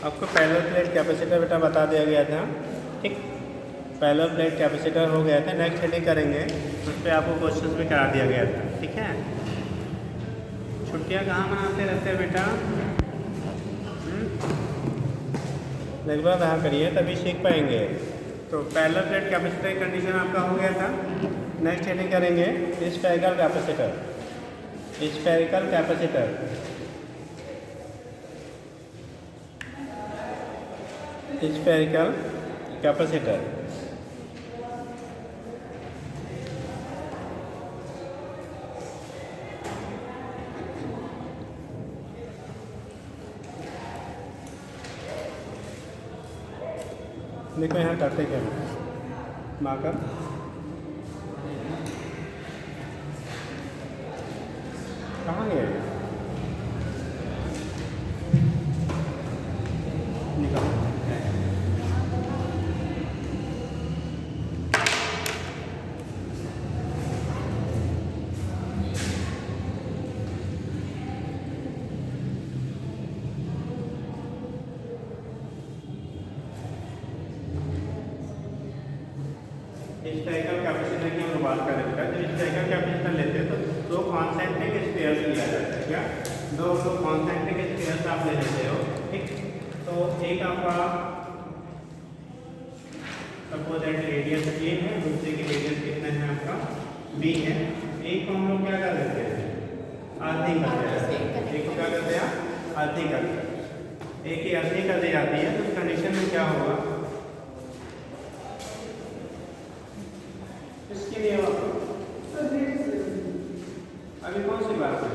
आपको parallel plate capacitor बेटा बता दिया गया था, ठीक। पैरेलल प्लेट कैपेसिटर हो गया था। नेक्स्ट हेडिंग करेंगे, उस पर आपको क्वेश्चन भी करा दिया गया था, ठीक है। छुट्टियाँ कहाँ मनाते रहते हैं बेटा? रेगुलर रहा करिए तभी सीख पाएंगे। तो पैरेलल प्लेट कैपेसिटर कंडीशन आपका हो गया था। नेक्स्ट हेडिंग करेंगे spherical capacitor. Spherical capacitor, spherical capacitor. देखो यहाँ करते क्या मार्कर, कहाँ गया निकाल। स्फेरिकल कैपेसिटर की हम बात कर रहे हैं। जब स्फेरिकल कैपेसिटर लेते हैं तो दो कॉन्सेंट्रिक स्फीयर्स लिया जाता है। क्या? दो कॉन्सेंट्रिक स्फीयर्स आप ले लेते हो, ठीक। तो एक आपका सपोज दैट रेडियस ए है, दूसरे की रेडियस कितना है आपका बी है। एक को हम लोग क्या कर देते हैं? अर्थिंग करते हैं। एक को क्या करते हैं? अर्थिंग करते हैं। एक की अर्थिंग कर दी जाती है तो उस कंडीशन में क्या होगा? इसके लिए अभी कौन सी बात है?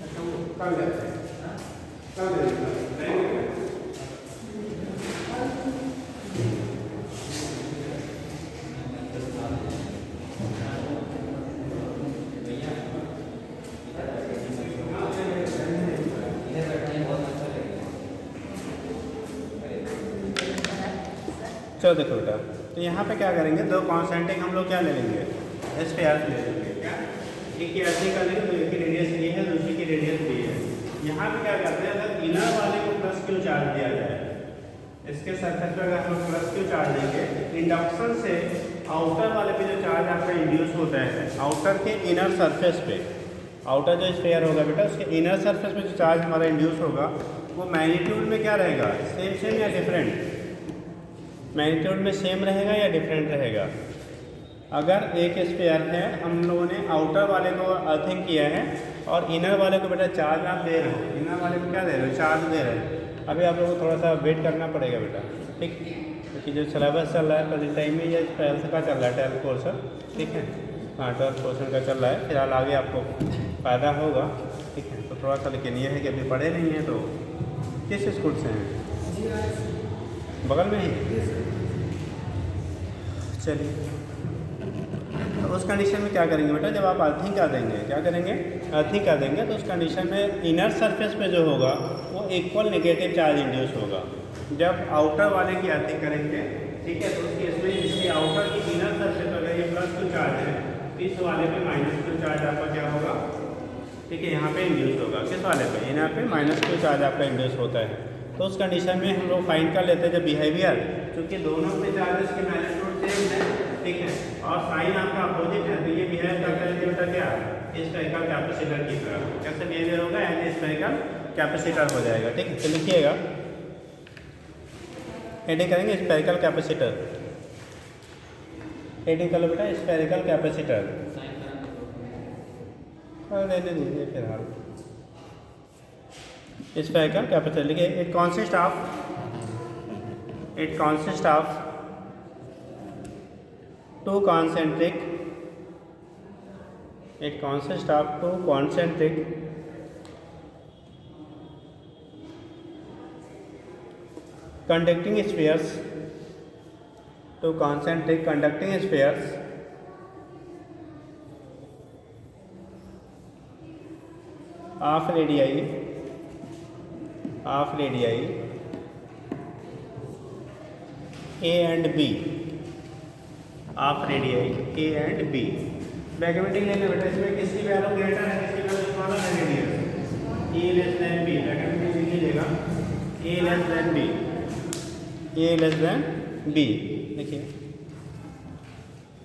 अच्छा वो कल जाते हैं, कल चलो देखो बेटा, तो यहाँ पे क्या करेंगे? दो कॉन्सेंट्रिक हम लोग क्या ले लेंगे? स्फीयर्स ले लेंगे। क्या? एक की अर्थिंग कर लेंगे तो एक की रेडियस ए है, दूसरी की रेडियस बी है। यहाँ पे क्या करते हैं? अगर इनर वाले को प्लस क्यू चार्ज दिया जाए, इसके सरफेस पे अगर हम लोग प्लस क्यू चार्ज देंगे, इंडक्शन से आउटर वाले पे जो चार्ज आपका इंड्यूस होता है, आउटर के इनर सरफेस पे, आउटर जो स्फीयर होगा बेटा उसके इनर सरफेस पे जो चार्ज हमारा इंड्यूस होगा वो मैग्नीट्यूड में क्या रहेगा? सेम या डिफरेंट? मैग्नीट्यूड में सेम रहेगा या डिफरेंट रहेगा? अगर एक स्फीयर है, हम लोगों ने आउटर वाले को अर्थिंग किया है और इनर वाले को बेटा चार्ज आप दे रहे हो, इनर वाले को क्या दे रहे हो? चार्ज दे रहे हो। अभी आप लोगों को थोड़ा सा वेट करना पड़ेगा बेटा, ठीक। क्योंकि जो सिलेबस चल रहा है प्रति टाइम में ये 12th का चल रहा है, 12th पोर्सन, ठीक है। हाँ 12th पोर्सन का चल रहा है। फिलहाल आगे आपको फ़ायदा होगा, ठीक है। तो थोड़ा सा लेकिन ये है कि अभी पढ़े नहीं हैं। तो किस स्कूल से हैं? बगल में ही? चलिए, तो उस कंडीशन में क्या करेंगे बेटा? जब आप अर्थिंग कर देंगे, क्या करेंगे? अर्थिंग कर देंगे तो उस कंडीशन में इनर सरफेस पे जो होगा वो इक्वल नेगेटिव चार्ज इंड्यूस होगा। जब आउटर वाले की अर्थिंग करेंगे, ठीक है, तो उसकी इसमें इसकी आउटर की इनर सरफेस अगर ये प्लस क्यू चार्ज है, इस वाले पे माइनस क्यू चार्ज आपका क्या होगा? ठीक है, यहाँ पे इंड्यूस होगा। किस वाले पे? इनर पे माइनस क्यू चार्ज आपका इंड्यूस होता है। तो उस कंडीशन में हम लोग फाइंड कर लेते हैं जब बिहेवियर, क्योंकि दोनों पे चार्जेस के मैग्नीट्यूड सेम है, ठीक है, और साइन आपका अपोजिट है, तो ये बिहेव करता है बेटा क्या? स्फेरिकल कैपेसिटर की तरह। कैसे बिहेवियर होगा? एज स्फेरिकल कैपेसिटर हो जाएगा, ठीक है। तो लिखिएगा, हेडिंग करेंगे स्फेरिकल कैपेसिटर। हेडिंग कर लो बेटा स्फेरिकल कैपेसिटर। रहने दीजिए फिलहाल। स्फेरिकल कैपेसिटर लिखिए। It consist of to concentric conducting spheres, two concentric conducting spheres of radii A and B, of radii A and B। Magnetic ले लो बेटा, इसमें किसकी वैल्यू ग्रेटर है, किसकी वैल्यू स्मॉलर है? रेडियस ए लेस देन बी, ए less then B. देखिए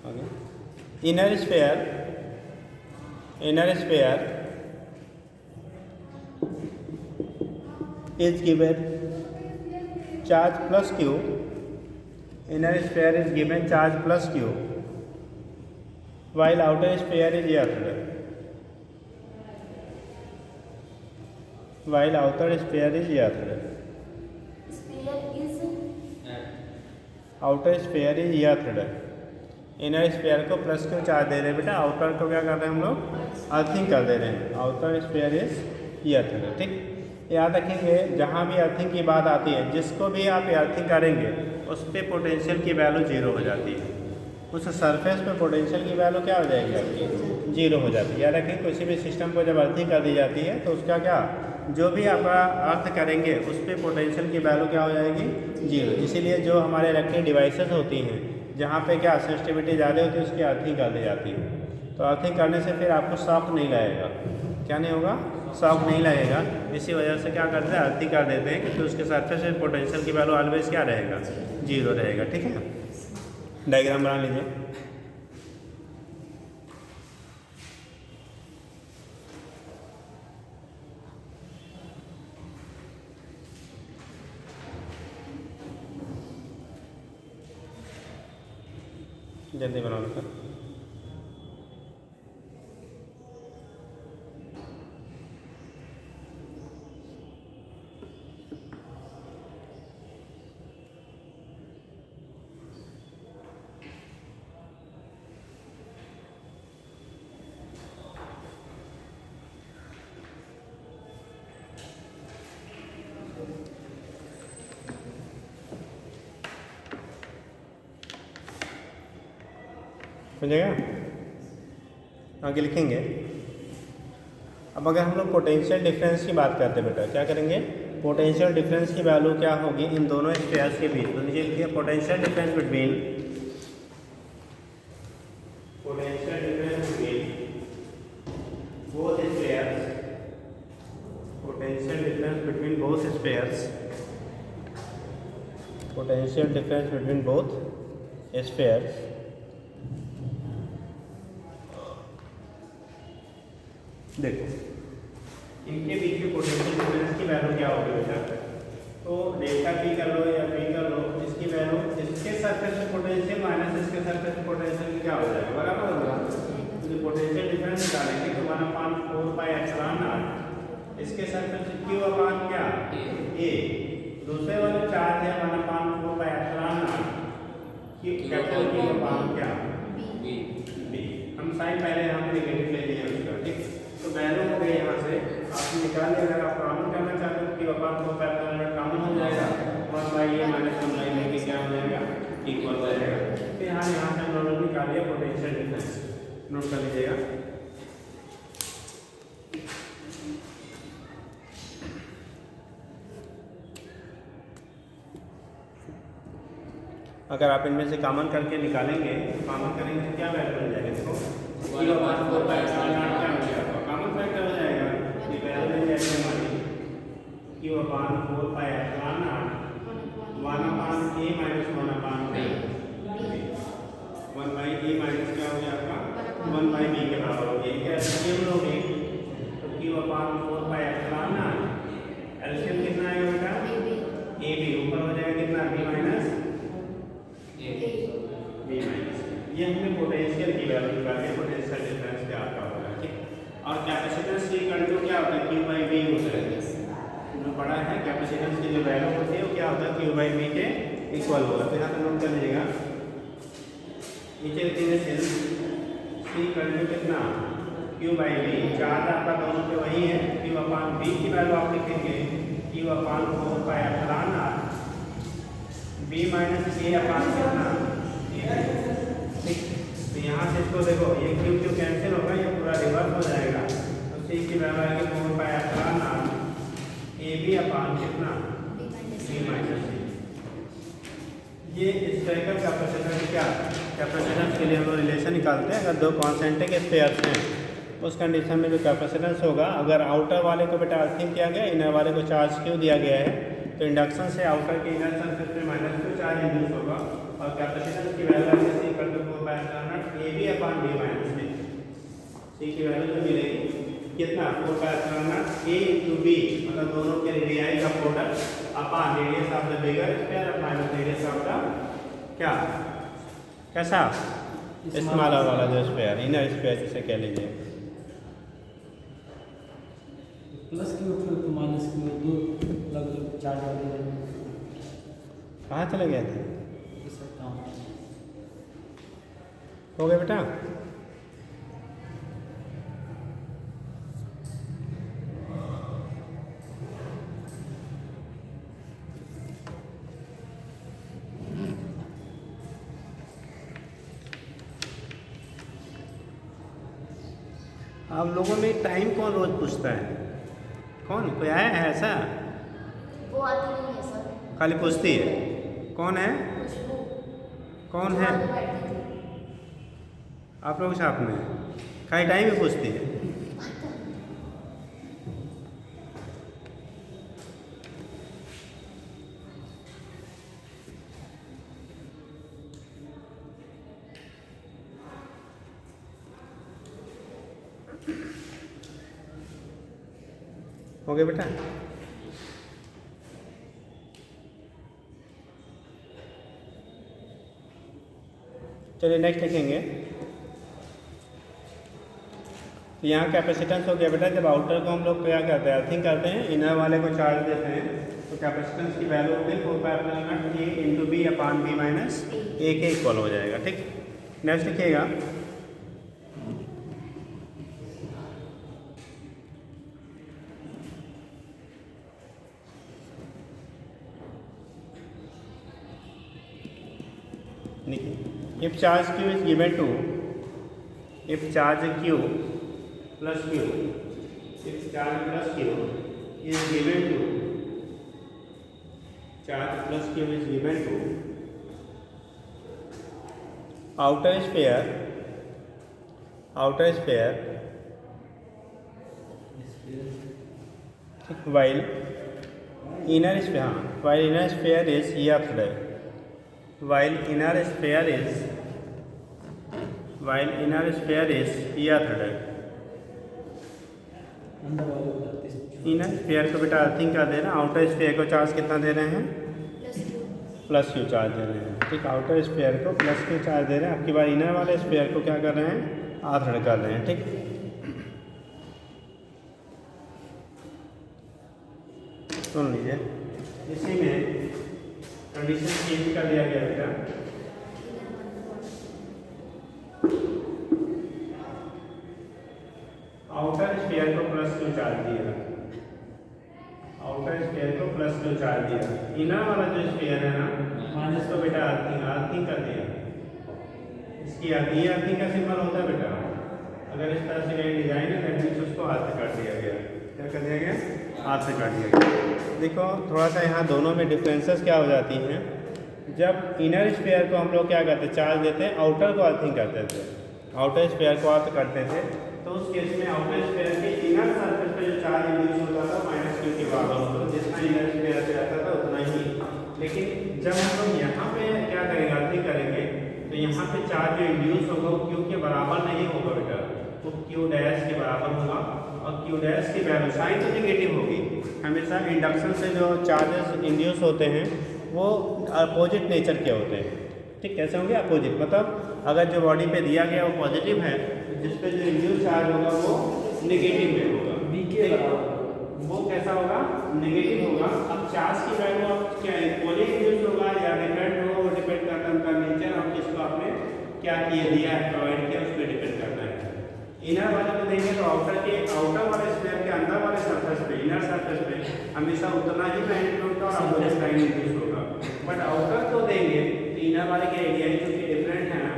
आगे, inner sphere is given charge plus q, inner sphere is given charge plus q, while outer sphere is earthed, while outer sphere is earthed, outer sphere is earthed। Inner sphere को plus क्यों charge दे रहे हैं बेटा, outer को क्या कर रहे हैं हम लोग, अर्थिंग कर दे रहे हैं। आउटर स्फीयर इज earthed, ठीक। याद रखेंगे जहाँ भी अर्थिंग की बात आती है, जिसको भी आप अर्थिंग करेंगे उस पर पोटेंशियल की वैल्यू जीरो हो जाती है, उस सरफेस पे पोटेंशियल की वैल्यू क्या हो जाएगी आपकी, जीरो हो जाती है। याद रखें किसी भी सिस्टम को जब अर्थिंग कर दी जाती है तो उसका क्या, जो भी आप अर्थ करेंगे उस पर पोटेंशियल की वैल्यू क्या हो जाएगी, जीरो। इसीलिए जो हमारे इलेक्ट्रिक डिवाइसेस होती हैं जहाँ पे क्या सेंसिटिविटी ज़्यादा होती है उसकी अर्थिंग कर दी जाती है। तो अर्थिंग करने से फिर आपको शॉक नहीं लगेगा, क्या नहीं होगा, शॉक नहीं लगेगा। इसी वजह से क्या करते हैं, अर्थिंग कर देते हैं क्योंकि उसके सरफेस में पोटेंशियल की वैल्यू ऑलवेज क्या रहेगा, जीरो रहेगा, ठीक है। डायग्राम बना लीजिए। जल्दी बना लो सर। समझेगा, आगे लिखेंगे। अब अगर हम लोग पोटेंशियल डिफरेंस की बात करते हैं बेटा, क्या करेंगे, पोटेंशियल डिफरेंस की वैल्यू क्या होगी इन दोनों स्फीयर्स के बीच। तो नीचे लिखिए potential difference between both spheres, potential difference between both spheres, potential difference between both spheres देखो इनके बीच में पोटेंशियल डिफरेंस की वैल्यू क्या होगी बेटा, तो डेल्टा पी कर लो या पी कर लो, इसकी वैल्यू इसके सरफेस पे पोटेंशियल माइनस इसके सरफेस पे पोटेंशियल की क्या हो जाएगा, बराबर होगा। तो पोटेंशियल डिफरेंस निकालेंगे तो 1/4 पाई एप्सिलॉन नॉट, इसके सरफेस पे क्यू अपान क्या, ए, दूसरे वाले चार्ज है 1/4 पाई एप्सिलॉन नॉट कि कैपिटल क्यू अपान क्या, बी। हम साइन पहले हम नेगेटिव ले लिए उसका, ठीक। तो वैल्यू हो गई यहाँ से आपने निकाल लिया। अगर आप कॉमन करना चाहते हो कि अपान को कॉमन हो जाएगा, 1/a माइनस 1/a लेके क्या हो जाएगा, इक्वल हो जाएगा। फिर यहाँ से हम दोनों निकाल लिया पोटेंशियल डिफरेंस, नोट कर लीजिएगा। अगर आप इनमें से कॉमन करके निकालेंगे, कॉमन करेंगे तो क्या वैल्यू बन जाएगा, देखो कॉमन फैक्टर हो जाएगा, ये वैल्यू बन जाएगी हमारी Q/4 pi epsilon not 1/a minus 1/b, 1/a minus क्या हो गया आपका 1/b के बराबर हो गया। क्या एलसीएम लोगे तो Q/4 pi epsilon not LCM कितना आएगा बेटा, a b ऊपर हो जाएगा कितना, b माइनस b माइनस। ये हमने पोटेंशियल की वैल्यू निकाली, पोटेंशियल डिफरेंस क्या आपका होगा, ठीक। और कैपेसिटेंस की कंट्रोल क्या होता है, Q/V होता है, जो बड़ा है कैपेसिटेंस की जो वैल्यू होती है वो क्या होता है, Q/V के इक्वल होगा। तो यहाँ पर नोट कर लीजिएगा, नीचे लिखेंगे C कंट्रोल कितना, Q/V, चार्ज आपका दोनों पे वही है, Q/V की वैल्यू आप लिखेंगे Q/4 pi epsilon not b minus a अपान कितना, ठीक। तो यहाँ से इसको देखो, ये क्यू क्यू कैंसिल होगा, ये पूरा रिवर्स हो जाएगा। तो c की वैल्यू आएगी 4 pi epsilon naught a b upon कितना, b माइनस c। ये स्फेरिकल कैपेसिटेंस क्या, कैपेसिटेंस के लिए हम लोग रिलेशन निकालते हैं। अगर दो कॉन्सेंट्रिक स्फीयर्स हैं उस कंडीशन में जो कैपेसिटेंस होगा, अगर आउटर वाले को बेटा अर्थिंग किया गया, इनर वाले को चार्ज क्यों दिया गया है, तो इंडक्शन से आउटर के इनर सरफेस में माइनस क्यू चार्ज इंड्यूस होगा और कैपेसिटेंस की वैल्यू जैसे equal to 4πε0 AB upon B minus B। C की वैल्यू जो मिलेगी कितना 4πε0 A इंटू B, मतलब दोनों के रेडियाई का product upon radius of the bigger sphere minus radius of the क्या कैसा स्मॉलर वाला जो स्फीयर, इनर स्फीयर जिसे कह लीजिए। प्लस क्यू फिर माइनस क्यू दो अलग चार्ज वाले कहाँ चले गए थे? इस सब काम हो गए बेटा? आप लोगों में टाइम कौन रोज पूछता है? कौन कोई आया है ऐसा? वो आती नहीं है सर। खाली पूछती है। कौन है? खुशबू। कौन जो है? आगे बैठती थी। आप लोग साथ में खाली टाइम ही पूछती है। हो गया बेटा? चलिए नेक्स्ट लिखेंगे। तो यहाँ कैपेसिटेंस हो गया बेटा, जब आउटर को हम लोग क्या करते हैं, अर्थिंग करते हैं, इनर वाले को चार्ज देते हैं, तो कैपेसिटेंस की वैल्यू होती है 4πε0 A into B upon B minus A के इक्वल हो जाएगा। ठीक, नेक्स्ट लिखिएगा। If charge Q is given to, if charge Q plus Q, if charge plus Q is given to, charge plus Q is given to outer sphere, while inner sphere is earthed, while inner sphere is earthed, अंदर वाले को लगते हैं। Inner sphere को बेटा earthing कर दे रहे हैं, आउटर स्फीयर को चार्ज कितना दे रहे हैं? Plus q. Plus q charge दे रहे हैं। ठीक, आउटर स्फीयर को प्लस क्यू चार्ज दे रहे हैं। आपकी बार इनर वाले स्फीयर को क्या कर रहे हैं? आर्थड कर रहे हैं। ठीक, सुन लीजिए, इसी में कंडीशन चेंज कर दिया गया बेटा। आउटर स्फीयर को प्लस क्यू चार्ज दिया, आउटर स्फीयर को प्लस क्यू चार्ज दिया, इनर वाला जो स्फीयर है ना माइनस को बेटा अर्थिंग कर दिया। इसकी ये अर्थिंग का सिंबल होता है बेटा, अगर इस तरह से कहीं डिजाइन है दैट मीन्स उसको हाथ से काट दिया गया। क्या कर दिया गया? हाथ से काट दिया गया। देखो थोड़ा सा यहाँ दोनों में डिफरेंसेस क्या हो जाती हैं। जब इनर स्फीयर को हम लोग क्या करते हैं? चार्ज देते हैं, आउटर को अर्थिंग करते थे, आउटर स्फीयर को अर्थ करते थे, तो उस केस में आउटर स्फीयर के इनर सरफेस पे जो चार्ज इंड्यूस होता था माइनस क्यू के बराबर होता था, जितना इनर स्फीयर से आता था उतना ही। लेकिन जब हम लोग यहाँ पे क्या करेंगे? अर्थिंग करेंगे, तो यहाँ पे चार्ज जो इंड्यूस होगा वो क्यू के बराबर नहीं होगा बेटा, वो क्यू डैश के बराबर होगा। और क्यू डैश की वैल्यू साइन तो नेगेटिव होगी। हमेशा इंडक्शन से जो चार्जेस इंड्यूस होते हैं वो अपोजिट नेचर के होते हैं। ठीक, कैसे होंगे? अपोजिट, मतलब अगर जो बॉडी पे दिया गया वो पॉजिटिव है, तो जिस पे जो इंड्यूस चार्ज होगा वो नेगेटिव में होगा। बी के वो कैसा होगा? नेगेटिव होगा। अब चार्ज की वैल्यू अब क्या इक्वली इंड्यूस होगा या डिफरेंट होगा, वो डिपेंड करता है उनका नेचर और किसको आपने क्या किया दिया है, प्रोवाइड किया, उस पर डिपेंड करता है। इनर वाले को देंगे तो आउटर वाले स्फीयर के अंदर वाले सरफेस पे, इनर सरफेस पे हमेशा उतना ही मैग्नीट्यूड का और अपोजिट साइन इंड्यूस होगा। बट आउटर को देंगे तो इनर वाले के एरिया चूँकि डिफरेंट है ना,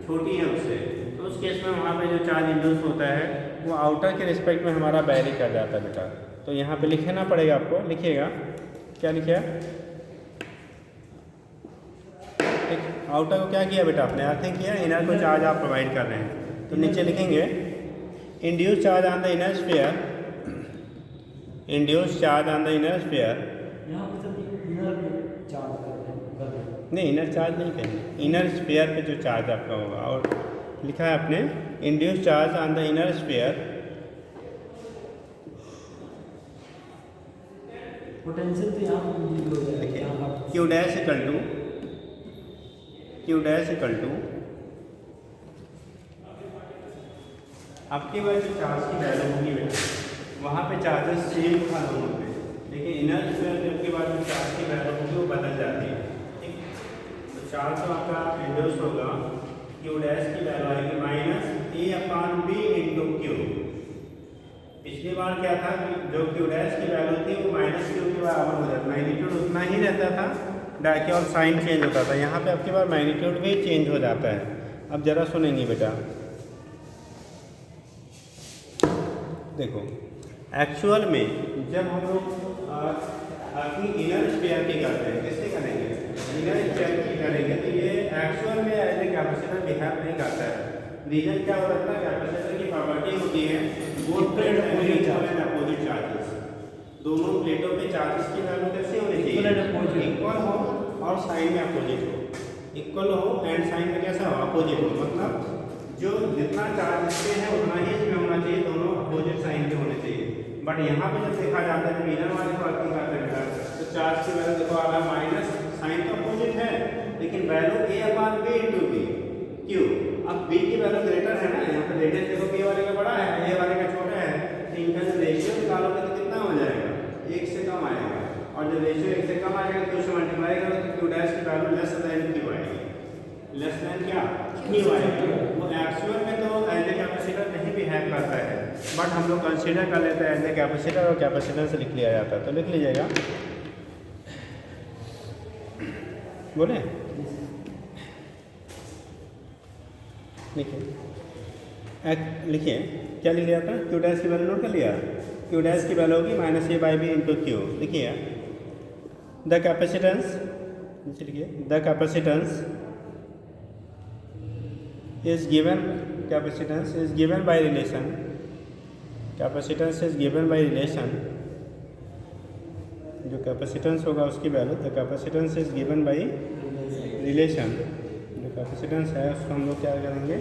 छोटी है उससे, तो उस केस में वहाँ पे जो चार्ज इंड्यूस होता है वो आउटर के रिस्पेक्ट में हमारा वैरी कर जाता है बेटा। तो यहाँ पे लिखना पड़ेगा आपको, लिखिएगा क्या लिखिए। ठीक, आउटर को क्या किया बेटा आपने? अर्थिंग किया, इनर को चार्ज आप प्रोवाइड कर रहे हैं। तो नीचे लिखेंगे induced charge on the inner sphere, induced charge on the inner sphere, यहाँ पे सर इनर चार्ज कर रहे हैं नहीं इनर चार्ज नहीं कहेंगे, इनर स्फीयर पे जो चार्ज आपका होगा। और लिखा है आपने induce charge on the inner sphere, potential तो यहाँ पे हो जाएगा यहाँ पर Q dash equal to, Q dash equal to आपके पास जो चार्ज की वैल्यू होगी बेटा, वहाँ पे चार्जेस सेम था दोनों पे, लेकिन इनर स्फीयर पे आपके पास जो चार्ज की वैल्यू होगी वो बदल जाती है। ठीक, तो चार्ज तो आपका इंड्यूस होगा, क्यू डैश की वैल्यू आएगी माइनस ए अपॉन बी इंटू क्यू। पिछली बार क्या था कि जो क्यू डैश की वैल्यू थी वो माइनस क्यू के बराबर हो जाता, मैग्नीट्यूड उतना ही रहता था, डायरेक्ट और साइन चेंज होता था। यहाँ पे आपके पास मैग्नीट्यूड भी चेंज हो जाता है। अब जरा सुनेंगे बेटा, देखो एक्चुअल में जब हम लोग अपनी इनर स्फीयर की करते हैं, किससे करेंगे, इनर स्फीयर की करेंगे, तो ये एक्चुअल में एज ए कैपेसिटर बिहेव नहीं करता है। रीजन क्या हो रहा है, कैपेसिटर की प्रॉपर्टी होती है both plate and opposite charges, दोनों प्लेटों पे चार्जेस की वैल्यू कैसे होनी चाहिए, इक्वल हो और साइन में अपोजिट हो, इक्वल हो एंड साइन में कैसा हो, अपोजिट हो। मतलब जो जितना चार्ज इसमें है उतना ही इसमें होना चाहिए, दोनों अपोजिट साइन के होने चाहिए। बट यहाँ पे जब देखा जाता है, जब इनर वाले को वर्किंग करते हैं तो चार्ज की वैल्यू देखो आ रहा है माइनस, साइन तो अपोजिट है लेकिन वैल्यू ए अपॉन बी इंटू बी, क्यों, अब बी की वैल्यू ग्रेटर है ना, यहाँ पे रेडियस देखो बी वाले का बड़ा है, ए वाले का छोटा है, तो इनका जो रेशियो निकालोगे तो कितना हो जाएगा, एक से कम आएगा, और जब रेशियो एक से कम आएगा तो उससे मल्टीप्लाई करो तो क्यू डैश की वैल्यू लेस देन क्यू आएगी, लेस देन क्या क्यू आएगी। वो एक्चुअल में तो एज ए कैपेसिटर नहीं बिहेव करता है, बट हम लोग कंसीडर कर लेते हैं एज ए कैपेसिटर और कैपेसिटर से लिख लिया जाता है। तो लिख लीजिएगा, बोले लिखिए, लिखिए क्या लिख लिया था, क्यू डैश की वैल्यू नोट कर लिया, क्यू डैश की वैल्यू होगी minus A by B into Q. लिखिए द कैपेसिटेंस, लिखिए the capacitance is given, capacitance is given by relation, capacitance is given by relation, जो कैपेसिटेंस होगा उसकी value, the capacitance is given by relation, जो capacitance है उसको हम लोग क्या करेंगे,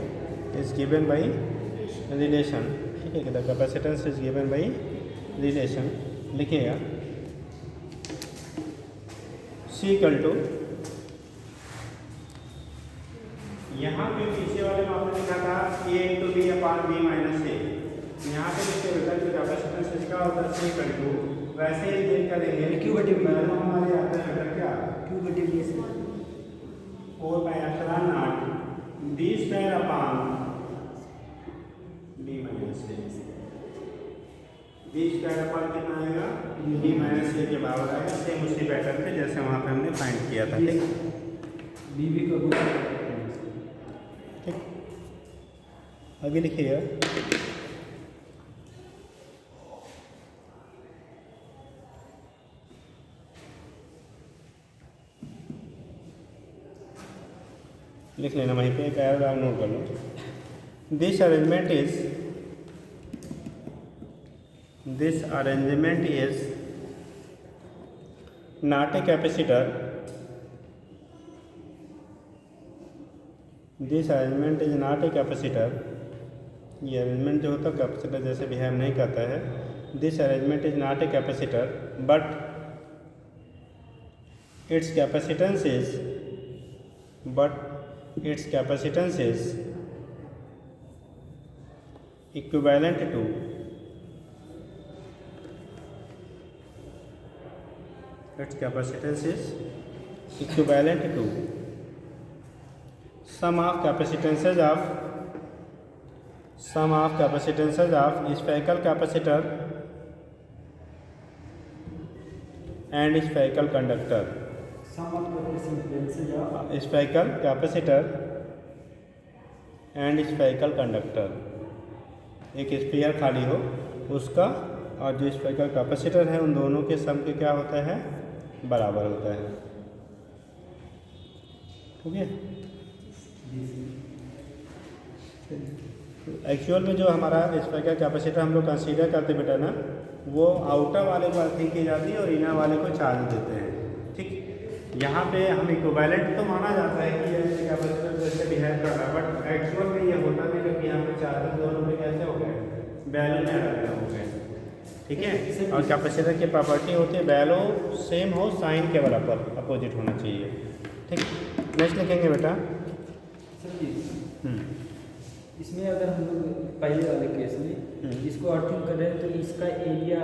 इज गिवन बाय रिलेशन। ठीक है, the capacitance is given by relation. लिखिएगा सी इक्वल टू, यहाँ पे पीछे वाले में आपने लिखा था a into b upon B minus a, यहाँ पे लिखते बेटा जो कैपेसिटेंस इसका होता है सी इक्वल टू, वैसे ही चेंज करेंगे क्यू बटे बी हमारे आता है बेटा क्या, क्यू बटे बी से 4 by epsilon naught B square upon B minus A, B square upon कितना आएगा, बी माइनस ए के बराबर आएगा, सेम उसी पैटर्न पे जैसे वहाँ पे हमने फाइंड किया था। ठीक, बी बी का गुण, ठीक, आगे लिखिएगा लिख लेना वहीं पे, एक पैराग्राफ नोट कर लो। This arrangement is not a capacitor, this arrangement is not a capacitor, ये अरेंजमेंट जो होता है कैपेसिटर जैसे बिहेव नहीं करता है। This arrangement is not a capacitor but its capacitance is equivalent to its capacitance is equivalent to sum of capacitances of spherical capacitor and spherical conductor, sum of capacitance of spherical capacitor and spherical conductor, एक sphere खाली हो उसका और जो sphere capacitor है उन दोनों के सम के क्या होता है, बराबर होता है। ठीक है, एक्चुअल में जो हमारा इसका क्या कैपेसिटर हम लोग कंसीडर करते बेटा ना, वो आउटर वाले को अर्थिंग की जाती है और इनर वाले को चार्ज देते हैं। ठीक, यहाँ पे हम इक्विवेलेंट तो माना जाता है कि ये कैपेसिटर जैसे बिहेव कर रहा है, बट एक्चुअल में ये होता नहीं, क्योंकि यहाँ पे चार्जेस दोनों में कैसे हो गए, वैल्यू में अलग हो गए। ठीक है, और कैपेसिटर की प्रॉपर्टी होती है वैल्यू सेम हो, साइन के बराबर अपोजिट होना चाहिए। ठीक, नेक्स्ट लिखेंगे बेटा। सर जी, इसमें अगर हम लोग पहले वाले केस में इसको अर्थिंग कर रहे हैं तो इसका एरिया,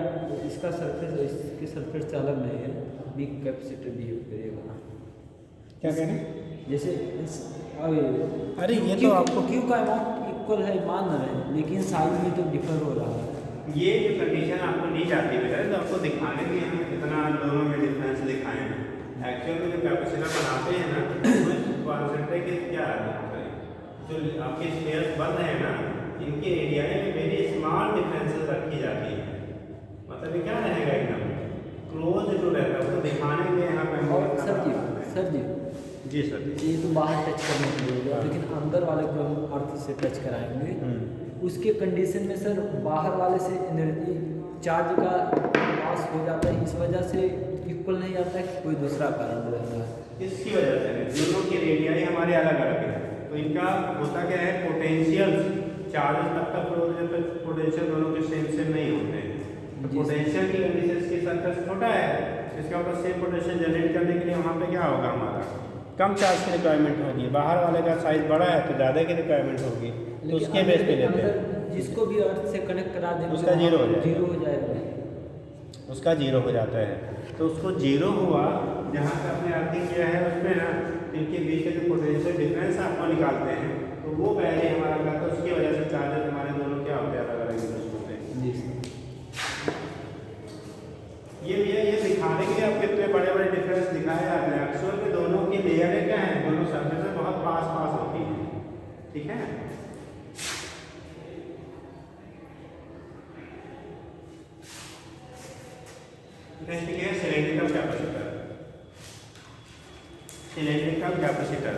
इसका सरफेस और इसके सरफेस से अलग नहीं है, बिग कैपेसिटर बिहेव करेगा। क्या कह रहे हैं? जैसे अरे ये तो आपको क्यू का अमाउंट इक्वल है मान रहे हैं, लेकिन साइज में तो डिफर हो रहा है। ये जो कंडीशन आपको दी जाती है तो आपको दिखाने के लिए हम कितना दोनों में डिफरेंस दिखाए हैं। एक्चुअल में जो कैपेसिटर बनाते हैं ना, उसमें कॉन्सेंट्रेट क्या है, जो आपके स्पेयर्स बन रहे हैं ना, इनके एरिया में वेरी स्मॉल डिफरेंसेस रखी जाती है। मतलब ये क्या रहेगा, एकदम क्लोज जो रहता है उसको दिखाने के लिए यहाँ पे। और सर जी जी सर, ये तो बाहर टच करने के लिए होगा, लेकिन अंदर वाले को हम अर्थ से टच कराएंगे। उसके कंडीशन में सर बाहर वाले से एनर्जी चार्ज का लॉस हो जाता है, इस वजह से इक्वल नहीं आता है कि कोई दूसरा कारण रहता है। इसकी वजह से दोनों की रेडियाई हमारे अलग अलग है, तो इनका होता क्या है, पोटेंशियल चार्जेस तब तक फ्लो होते हैं, पोटेंशियल दोनों के सेम नहीं होते हैं। तो पोटेंशियल की वजह से इसकी सरफेस छोटा है, इसका ऊपर सेम पोटेंशियल जनरेट करने के लिए वहाँ पे क्या होगा, हमारा कम चार्ज की रिक्वायरमेंट होगी। बाहर वाले का साइज बड़ा है तो ज़्यादा की रिक्वायरमेंट होगी, तो उसके बेस पे लेते हैं। जिसको भी अर्थ से कनेक्ट करा देंगे उसका जीरो हो जाएगा, उसका जीरो हो जाता है। तो उसको जीरो हुआ जहाँ से आपने अर्थिंग किया है उसमें ना, इनके बीच के जो पोटेंशियल डिफरेंस आपको निकालते हैं, तो वो पहले हमारा का, तो उसकी वजह से चार्जेस हमारे दोनों क्या होते हैं, अलग अलग यूज होते हैं। ये भैया ये दिखाने के लिए आपके इतने बड़े बड़े डिफरेंस दिखाए जाते हैं। एक्चुअल में दोनों की लेयरें क्या है, दोनों सरफेस बहुत पास होती हैं। ठीक है, नेक्स्ट है cylindrical capacitor. Cylindrical capacitor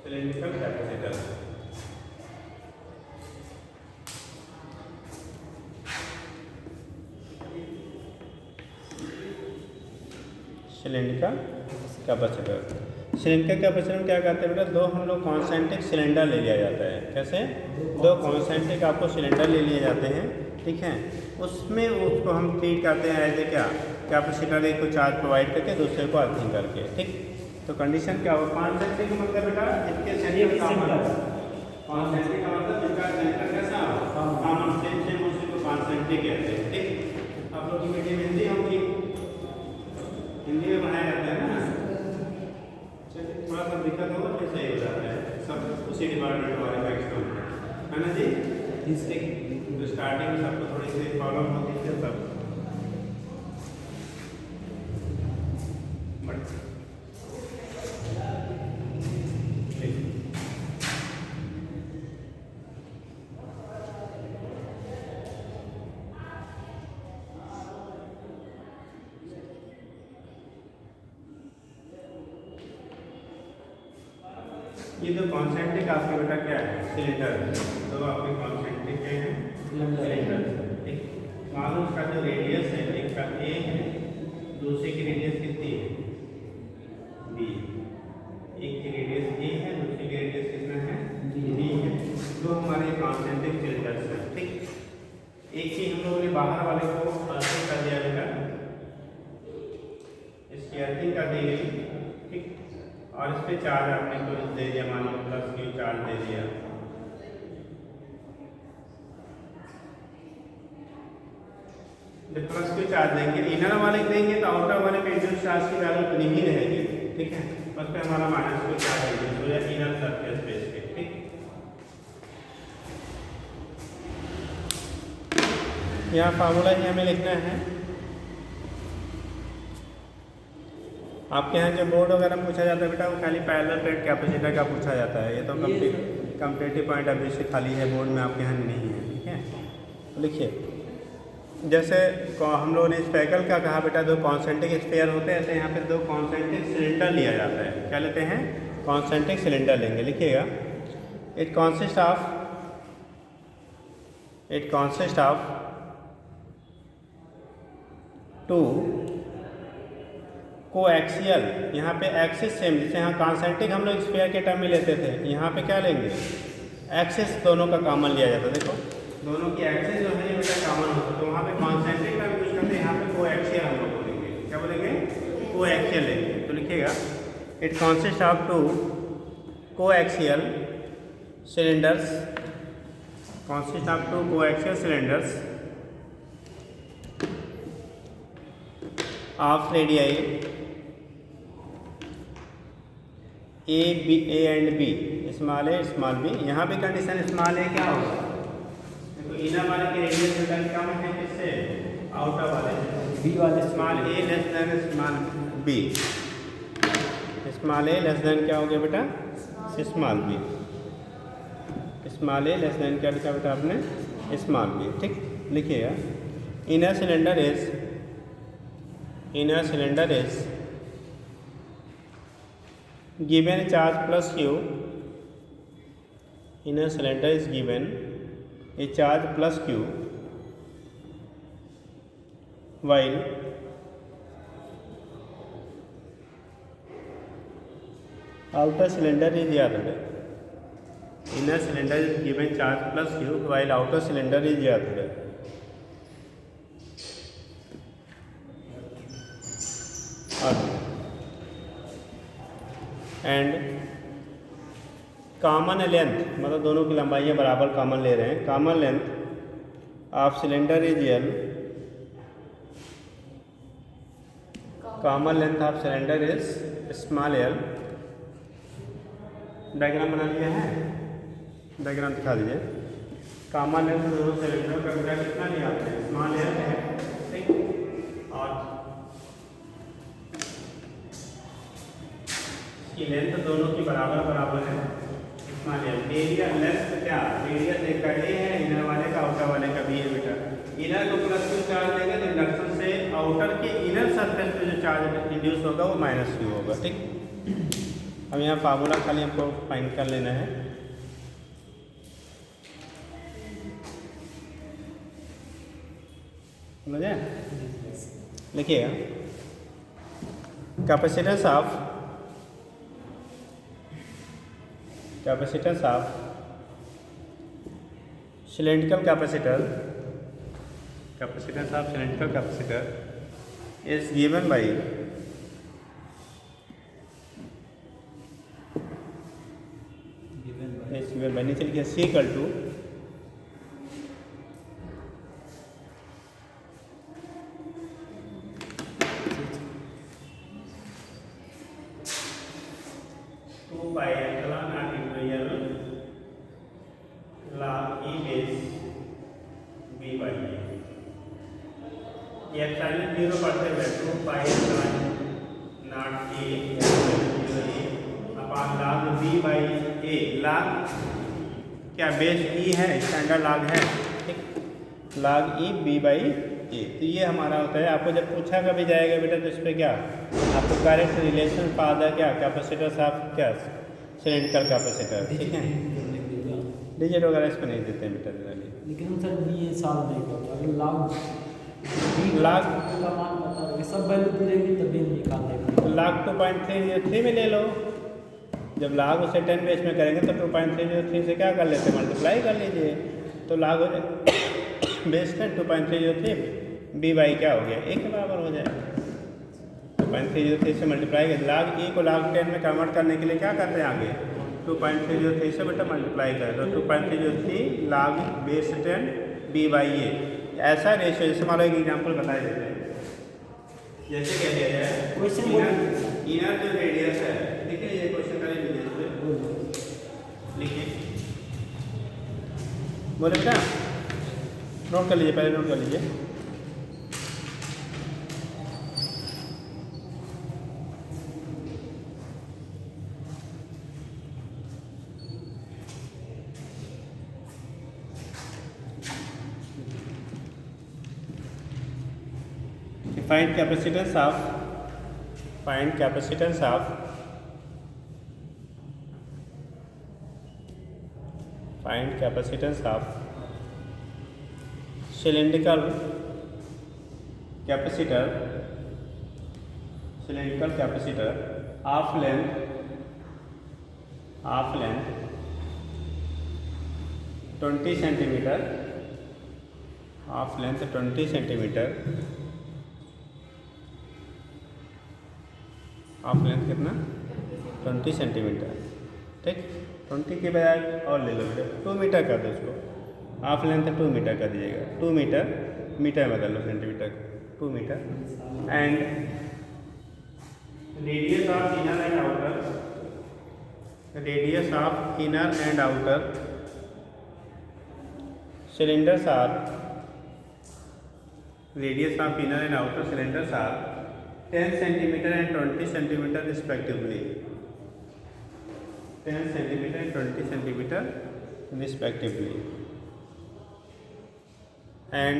cylindrical capacitor cylindrical capacitor में क्या करते हैं बेटा, दो हम लोग कॉन्सेंट्रिक सिलेंडर ले लिया जाता है। कैसे, दो कॉन्सेंट्रिक आपको सिलेंडर ले लिए जाते हैं। ठीक है, उसमें उसको हम ट्रीट करते हैं एज ए क्या, कैपेसिटर एक को चार्ज प्रोवाइड करके दूसरे को अर्थिंग करके। ठीक, तो कंडीशन क्या हो, कॉन्सेंट्रिक मतलब बेटा इसके सेंटर कॉन्सेंट्रिक का मतलब इसका सेंटर कैसा हो, कॉमन सेम उसी को कॉन्सेंट्रिक कहते हैं। ठीक, आप लोग की मीडियम हिंदी होगी, हिंदी में पढ़ाया जाता है ना, थोड़ा सा दिक्कत होगा फिर सही हो जाता है, सब उसी डिपार्टमेंट वाले मैक्सिमम है ना जी। तो स्टार्टिंग में सबको थोड़ी सी प्रॉब्लम होती है सब, ये जो कॉन्सेंट्रिक आपके बेटा क्या है, सिलेंडर, तो आपके कॉन्सेंट्रिक क्या है, सिलेंडर। ठीक, मालूम उसका जो रेडियस है, एक का ए है, दूसरे की रेडियस कितनी है, बी। एक की रेडियस ए है, दूसरी की रेडियस कितना है, बी है। दो हमारे कॉन्सेंट्रिक सिलेंडर्स हैं। ठीक, एक ही हम लोगों ने बाहर वाले को अर्थिंग कर दिया बेटा, इसकी अर्थिंग कर दी गई। ठीक, और इस पे चार्ज आपने को दे दिया, मान लो प्लस क्यू चार्ज दे दिया। जब प्लस क्यू चार्ज देंगे, इनर वाले देंगे तो आउटर वाले पे इंड्यूस चार्ज की वैल्यू उतनी ही रहेगी। ठीक है, उस पर हमारा माइनस क्यू चार्ज इंड्यूस हो जाए इनर सरफेस बेस पे। ठीक, यहाँ फार्मूला ही हमें लिखना है। आपके यहाँ जो बोर्ड वगैरह में पूछा जाता है बेटा, वो खाली पैरेलल प्लेट कैपेसिटर का पूछा जाता है। ये तो कम्पीटेटिव पॉइंट ऑफ व्यू से खाली है, बोर्ड में आपके यहाँ नहीं है। ठीक है, तो लिखिए जैसे हम लोगों ने स्पेकल का कहा बेटा, दो कॉन्सेंट्रिक स्फीयर होते हैं, ऐसे यहाँ पे दो कॉन्सेंट्रिक सिलेंडर लिया जाता है। क्या लेते हैं? कॉन्सेंट्रिक सिलेंडर लेंगे। लिखिएगा, it consist of two coaxial, यहाँ पे एक्सिस सेम, जैसे यहाँ कॉन्सेंट्रिक हम लोग स्फीयर के टर्म में लेते थे, यहाँ पे क्या लेंगे? एक्सिस दोनों का कॉमन लिया जाता है। देखो दोनों की एक्सिस जो है ये बेटा कॉमन होता है, तो वहाँ पे कॉन्सेंट्रिक का यूज करते हैं, यहाँ पे कोएक्सियल हम लोग बोलेंगे। क्या बोलेंगे? कोएक्सियल लेंगे। तो लिखिएगा, it consist of two coaxial cylinders, consist of two coaxial cylinders of radii A and B, small A small B. यहाँ पे कंडीशन स्मॉल ए क्या होगा? देखो इनर वाले के रेडियस बेटा कम है किससे? आउटर वाले बी वाले small a less than small b. Small a less than क्या हो गया बेटा? Small b. Small a less than क्या लिखा बेटा आपने? Small b. ठीक, लिखिएगा, inner cylinder is given charge plus q, inner cylinder is given a charge plus q while outer cylinder is earthed. Inner cylinder is given charge plus q while outer cylinder is earthed. And common length, मतलब दोनों की लंबाइयाँ बराबर common ले रहे हैं। Common length of cylinder is L, common length of cylinder is small L. Diagram बना लिया है? डायग्राम दिखा दीजिए। कॉमन लेंथ दोनों सिलेंडर का बेटा कितना लिया आपने? स्मॉल एल है, ठीक। और लेंथ दोनों की बराबर है। स्मॉल एल एरिया लेंथ क्या? रेडियस एक का ए है, इनर वाले का आउटर वाले का बी है बेटा। इनर को प्लस क्यू चार्ज देंगे तो इंडक्शन से आउटर के इनर सरफेस पे जो चार्ज इंड्यूस होगा वो माइनस क्यू होगा। ठीक, अब यहाँ फार्मूला खाली हमको फाइंड कर लेना है। समझे? लिखिएगा, capacitance of cylindrical capacitor is given by नीचे लिखिए C equal to क्या बेस ई है, स्टैंडर्ड लॉग है। ठीक, लॉग ई बी बाई ए। तो ये हमारा होता है। आपको जब पूछा कभी जाएगा बेटा तो इस पर क्या आपको करेक्ट रिलेशन पादा क्या कैपेसिटर ऑफ क्या सिलेंड्रिकल कैपेसिटर। ठीक है, डिजिट वगैरह इस पर नहीं देते हैं बेटा जनरली। लेकिन सर ये साल नहीं करता, अगर लॉग का मान बता रहे सब वैल्यू देंगे तभी निकाल देंगे। लॉग 2.303 में ले लो। जब लॉग उसे 10 बेस में करेंगे तो 2.303 से क्या कर लेते हैं? मल्टीप्लाई कर लीजिए तो लॉग हो जाए बेस 10 2.303 बी बाई क्या हो गया? ए के बराबर हो जाए। 2.303 से मल्टीप्लाई कर लॉग ई को लॉग 10 में कन्वर्ट करने के लिए क्या करते हैं? आगे 2.303 से बेटा मल्टीप्लाई करें तो 2.303 लॉग बेस 10 बी बाई ए। ऐसा रेशियो, जैसे मान लो एक एग्जाम्पल बताए देते हैं। जैसे कह दिया जाए क्वेश्चन इनर जो रेडियस है, ठीक है, ये क्वेश्चन का लिखिए, बोले बेटा नोट कर लीजिए, पहले नोट कर लीजिए। find capacitance of find capacitance of find capacitance of cylindrical capacitor of length 20 centimeter, of length 20 centimeter, of length कितना 20 सेंटीमीटर, ठीक। 20 के बजाय और ले लो बेटा 2 मीटर कर दो इसको, हाफ लेंथ 2 मीटर कर दीजिएगा, 2 मीटर मीटर में बदल लो centimetre, 2 metre. And radius of inner and outer, radius of inner and outer cylinders are, radius of inner and outer cylinders are 10 centimeter and 20 centimeter respectively, 10 centimeter and 20 centimeter respectively, and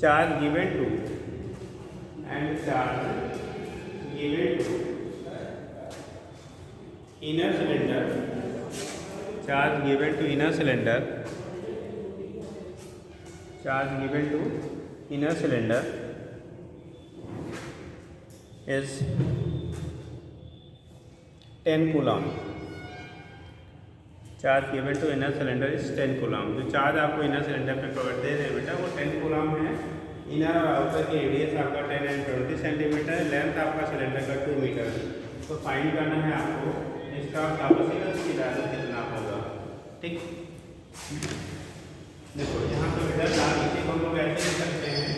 charge given to inner cylinder, charge given to inner cylinder is 10 coulomb, charge given to inner cylinder is 10 coulomb. जो charge आपको inner cylinder पे provide दे रहे हैं बेटा वो 10 coulomb है। Inner और आउटर की रेडियस आपका 10 एंड 20 सेंटीमीटर, लेंथ आपका सिलेंडर का 2 मीटर। तो फाइंड करना है आपको इसका कैपेसिटेंस की वैल्यू कितना होगा, ठीक। देखो यहाँ पर बेटा चार्ज इसी को हम लोग ऐसे लिख सकते हैं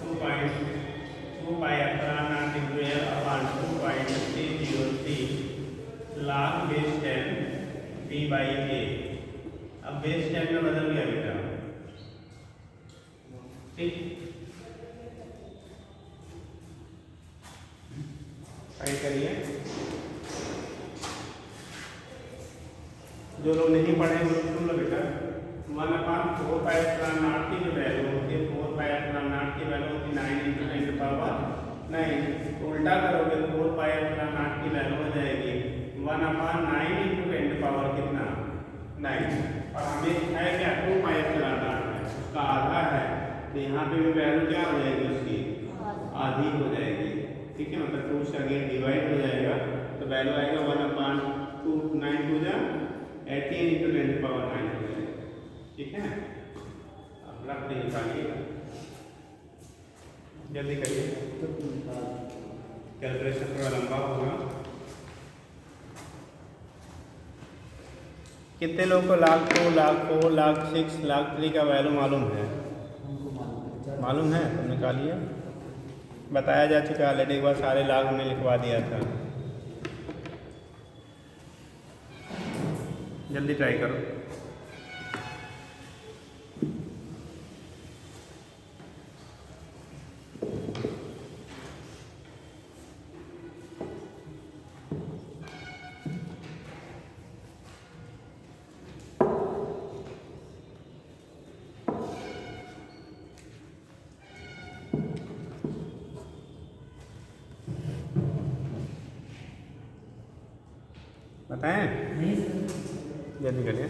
2.2 पाई epsilon not into L upon 2.303 log base 10 p by a। अब बेस 10 में बदल गया बेटा, ठीक। फाइंड करिए, जो लोग नहीं पढ़े वो सुन लो बेटा। 1/4 पाई एप्सिलॉन नॉट की जो वैल्यू होती है 4 पाई एप्सिलॉन नॉट की वैल्यू होती है 9 × 10⁻9। उल्टा करोगे 4 पाई एप्सिलॉन नॉट की वैल्यू हो जाएगी 1/9 × 10 कितना 9। और हमें है क्या 2 पाई एप्सिलॉन नॉट है, उसका आधा है, तो यहाँ पे भी वैल्यू क्या हो जाएगी उसकी आधी हो जाएगी, ठीक है। मतलब 2 से अगेन डिवाइड हो जाएगा तो वैल्यू आएगा 1/2 9 × 18 × 10⁻9 हो जाएगा, ठीक है। अब रख दे निकालिए, जल्दी करिए, कैलकुलेशन थोड़ा लंबा होगा। कितने लोगों को लाख 2, लाख 4, लाख 6, लाख 3 का वैल्यू मालूम है? मालूम है तो निकालिए। बताया जा चुका है ऑलरेडी, एक बार सारे लाख हमने लिखवा दिया था। जल्दी ट्राई करो। बताएं, जल्दी करिए।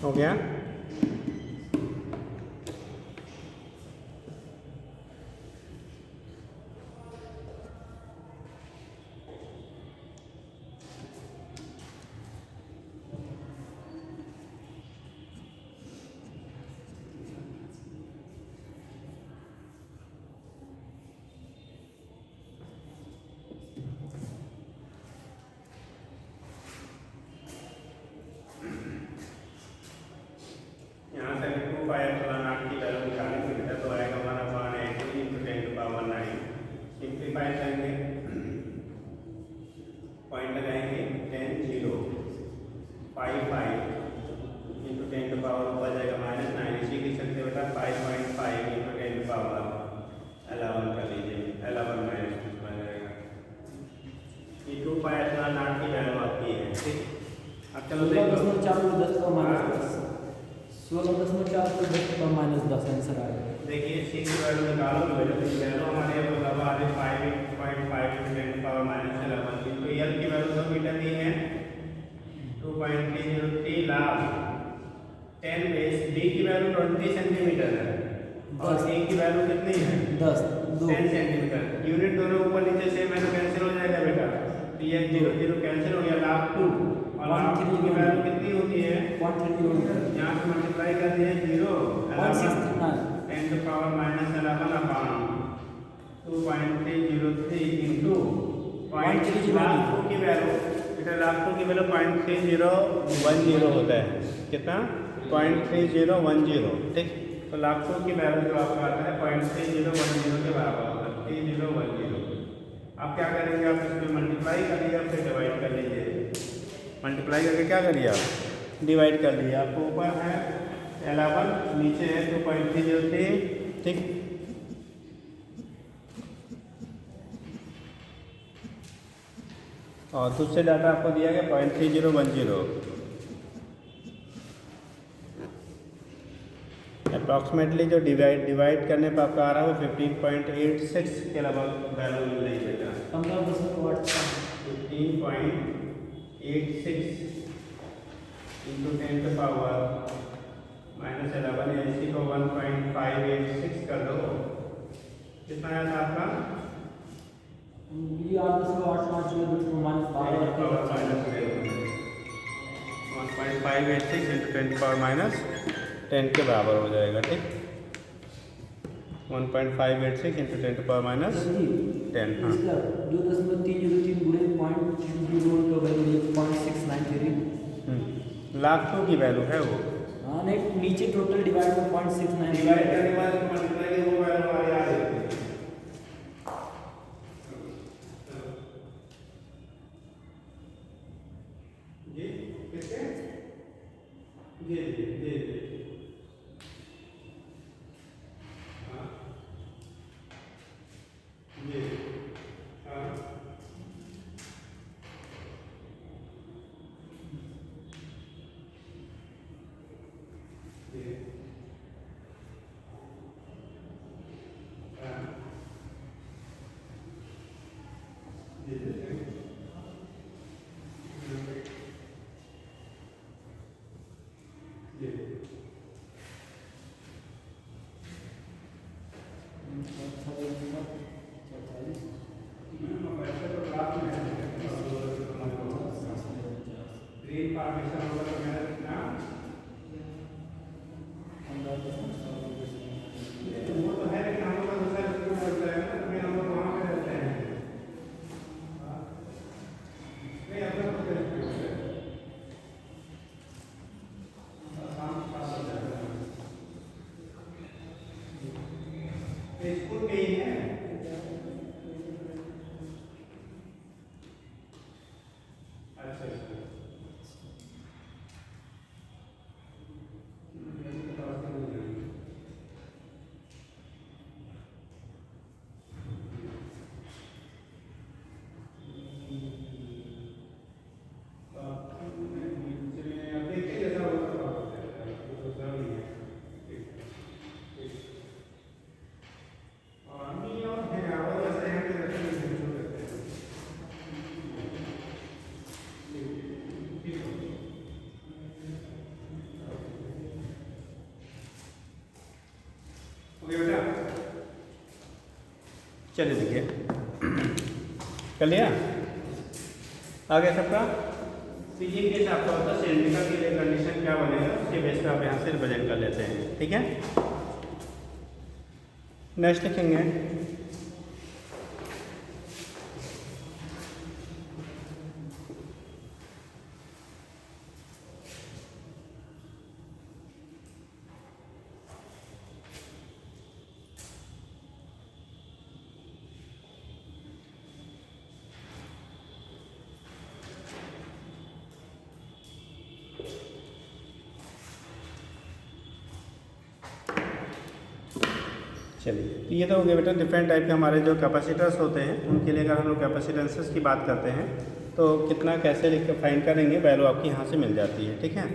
हो गया। यहाँ से 2 पाई एप्सिलॉन नॉट की वैल्यू निकालेंगे बेटा, तो आएगा 1/8 इंटू 10⁻⁹ सिंप्लीफाई करेंगे, पॉइंट लगाएंगे 10 0 5 इंटू 10 ऊपर जाएगा -9, इसी की सकते बेटा 5.5 इंटू 10⁻11 कर लीजिए, 11 माइनस बन जाएगा। ये 2 पाई एप्सिलॉन नॉट की वैल्यू आपकी है, ठीक। अब चलो देखो 16.4 आंसर आ गया। देखिए सी की वैल्यू निकालो तो बेटा, वैल्यू हमारे यहाँ मतलब आ रही 5.5 इंटू 10⁻11 इंटू एल की वैल्यू 2 मीटर दी है 2.303 लाख 10 बेस, डी की वैल्यू 20 सेंटीमीटर है और सी की वैल्यू कितनी है 10 सेंटीमीटर। यूनिट दोनों ऊपर नीचे सेम है तो कैंसिल हो जाएगा बेटा, तो ये 0 0 कैंसिल हो गया, लाख 2 और लाख 2 की वैल्यू कितनी होती है 0.3 यहाँ पे मल्टीप्लाई कर दिए 0 0.639 10⁻11/2.303 इंटू 0.3 लाख 2 की वैल्यू, बेटा लाख 2 की वैल्यू 0.3010 होता है, कितना 0.3010, ठीक। तो लाख 2 की वैल्यू जो आपका आता है 0.3010 के बराबर होता है, 3010। आप क्या करेंगे, आप इसमें मल्टीप्लाई कर लीजिए, फिर डिवाइड कर लीजिए, मल्टीप्लाई करके क्या करिए आप डिवाइड कर लीजिए, आपको ऊपर है 11 नीचे है 2.303, ठीक। और दूसरे डाटा आपको दिया गया 0.3010, अप्रॉक्सीमेटली जो डिवाइड करने पर आपका आ रहा है वो 15.86 के लगभग वैल्यू मिल रही है बेटा, 15.86 इंटू 10⁻11, इसी को 1.586 कर दो, कितना आया था आपका ये 1.586 इंटू 10⁻10 के बराबर हो जाएगा, ठीक। 1.586 इंटू 10⁻10, हाँ 2.303 गुणे 0.693 लाख 2 की वैल्यू है वो, हाँ नहीं नीचे टोटल डिवाइड में 0.693 डिवाइड करने के बाद मल्टीप्लाई वो वैल्यू हमारी आ रही है। जी किसके जी जी जी जी हाँ जी हाँ जी हाँ जी जी ग्रीन पार्टीशन होगा तो मेरा कितना वो तो है, लेकिन हम लोग का दूसरा स्कूल बोलता है ना, तो मेरा हम लोग वहाँ पे रहते हैं नहीं अपना दूसरा स्कूल है। बेटा चलिए देखिए कर लिया आगे सबका। तो ये केस आपका होता है सिलेंड्रिकल के लिए कंडीशन क्या बनेगा उसके बेस पे आप यहाँ से रिप्रेजेंट कर लेते हैं, ठीक है। नेक्स्ट लिखेंगे चलिए। तो ये तो हो गया बेटा डिफरेंट टाइप के हमारे जो कैपेसिटर्स होते हैं उनके लिए अगर हम लोग कैपेसिटेंसेस की बात करते हैं तो कितना कैसे लिख कर फाइंड करेंगे वैल्यू आपकी यहाँ से मिल जाती है, ठीक है।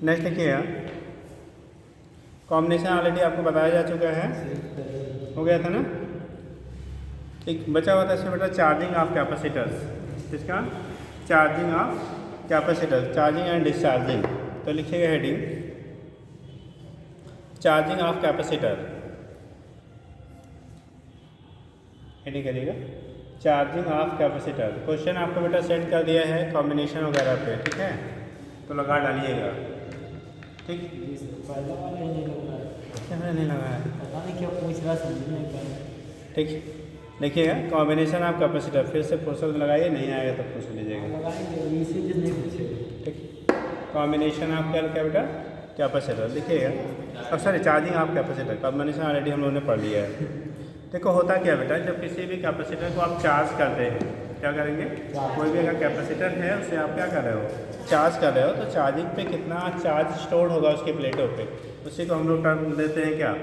नेक्स्ट देखिएगा कॉम्बिनेशन ऑलरेडी आपको बताया जा चुका है, हो गया था ना। एक बचा हुआ था इसमें बेटा चार्जिंग ऑफ कैपेसिटर्स, इसका charging of capacitors, charging and discharging. तो लिखिएगा heading charging of capacitor, heading करिएगा चार्जिंग ऑफ कैपेसिटर। क्वेश्चन आपको बेटा सेंड कर दिया है कॉम्बिनेशन वगैरह पे, ठीक है, तो लगा डालिएगा, ठीक। पहला वाला ही नहीं लग रहा है, क्या नहीं लगा है, पता नहीं क्या पूछ रहा समझ नहीं पा रहा। ठीक देखिएगा कॉम्बिनेशन ऑफ कैपेसिटर, फिर से फुर्सत लगाइए, नहीं आएगा तो पूछ लीजिएगा, लगाएंगे इसी चीज़ नहीं पूछेगा, ठीक। कॉम्बिनेशन ऑफ क्या बेटा कैपेसिटर लिखिएगा, अब sorry charging of capacitor, combination already हम लोगों ने पढ़ लिया है। देखो होता क्या बेटा, जब किसी भी कैपेसिटर को आप चार्ज करते हैं क्या करेंगे, कोई भी अगर कैपेसिटर है उसे आप क्या कर रहे हो चार्ज कर रहे हो, तो चार्जिंग पे कितना चार्ज स्टोर होगा उसकी प्लेटों पे, उसी को हम लोग टर्म देते हैं क्या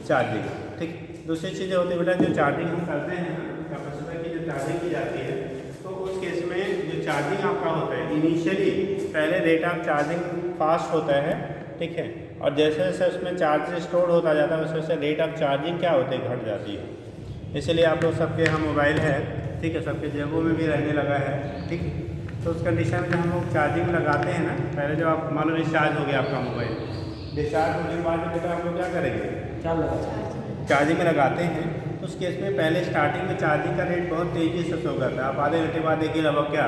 चार्जिंग, ठीक। दूसरी चीज़ें होती है बेटा जो चार्जिंग हम करते हैं कैपेसिटर की जो चार्जिंग की जाती है तो उस केस में जो चार्जिंग आपका होता है इनिशियली पहले रेट ऑफ चार्जिंग फास्ट होता है, ठीक है, और जैसे जैसे उसमें चार्ज स्टोर होता जाता है वैसे वैसे रेट ऑफ चार्जिंग क्या होती है घट जाती है। इसीलिए आप लोग सबके यहाँ मोबाइल है, ठीक है, सबके जेबों में भी रहने लगा है, ठीक। तो उस कंडीशन में हम लोग चार्जिंग लगाते हैं ना, पहले जब आप मान लो डिस्चार्ज हो गया आपका मोबाइल, डिस्चार्ज होने के बाद बेटा आप लोग क्या करेंगे चार्जिंग में लगाते हैं, तो उस केस में पहले स्टार्टिंग में चार्जिंग का रेट बहुत तेज़ी से हो जाता है, आप आधे घंटे बाद देखिए लगभग क्या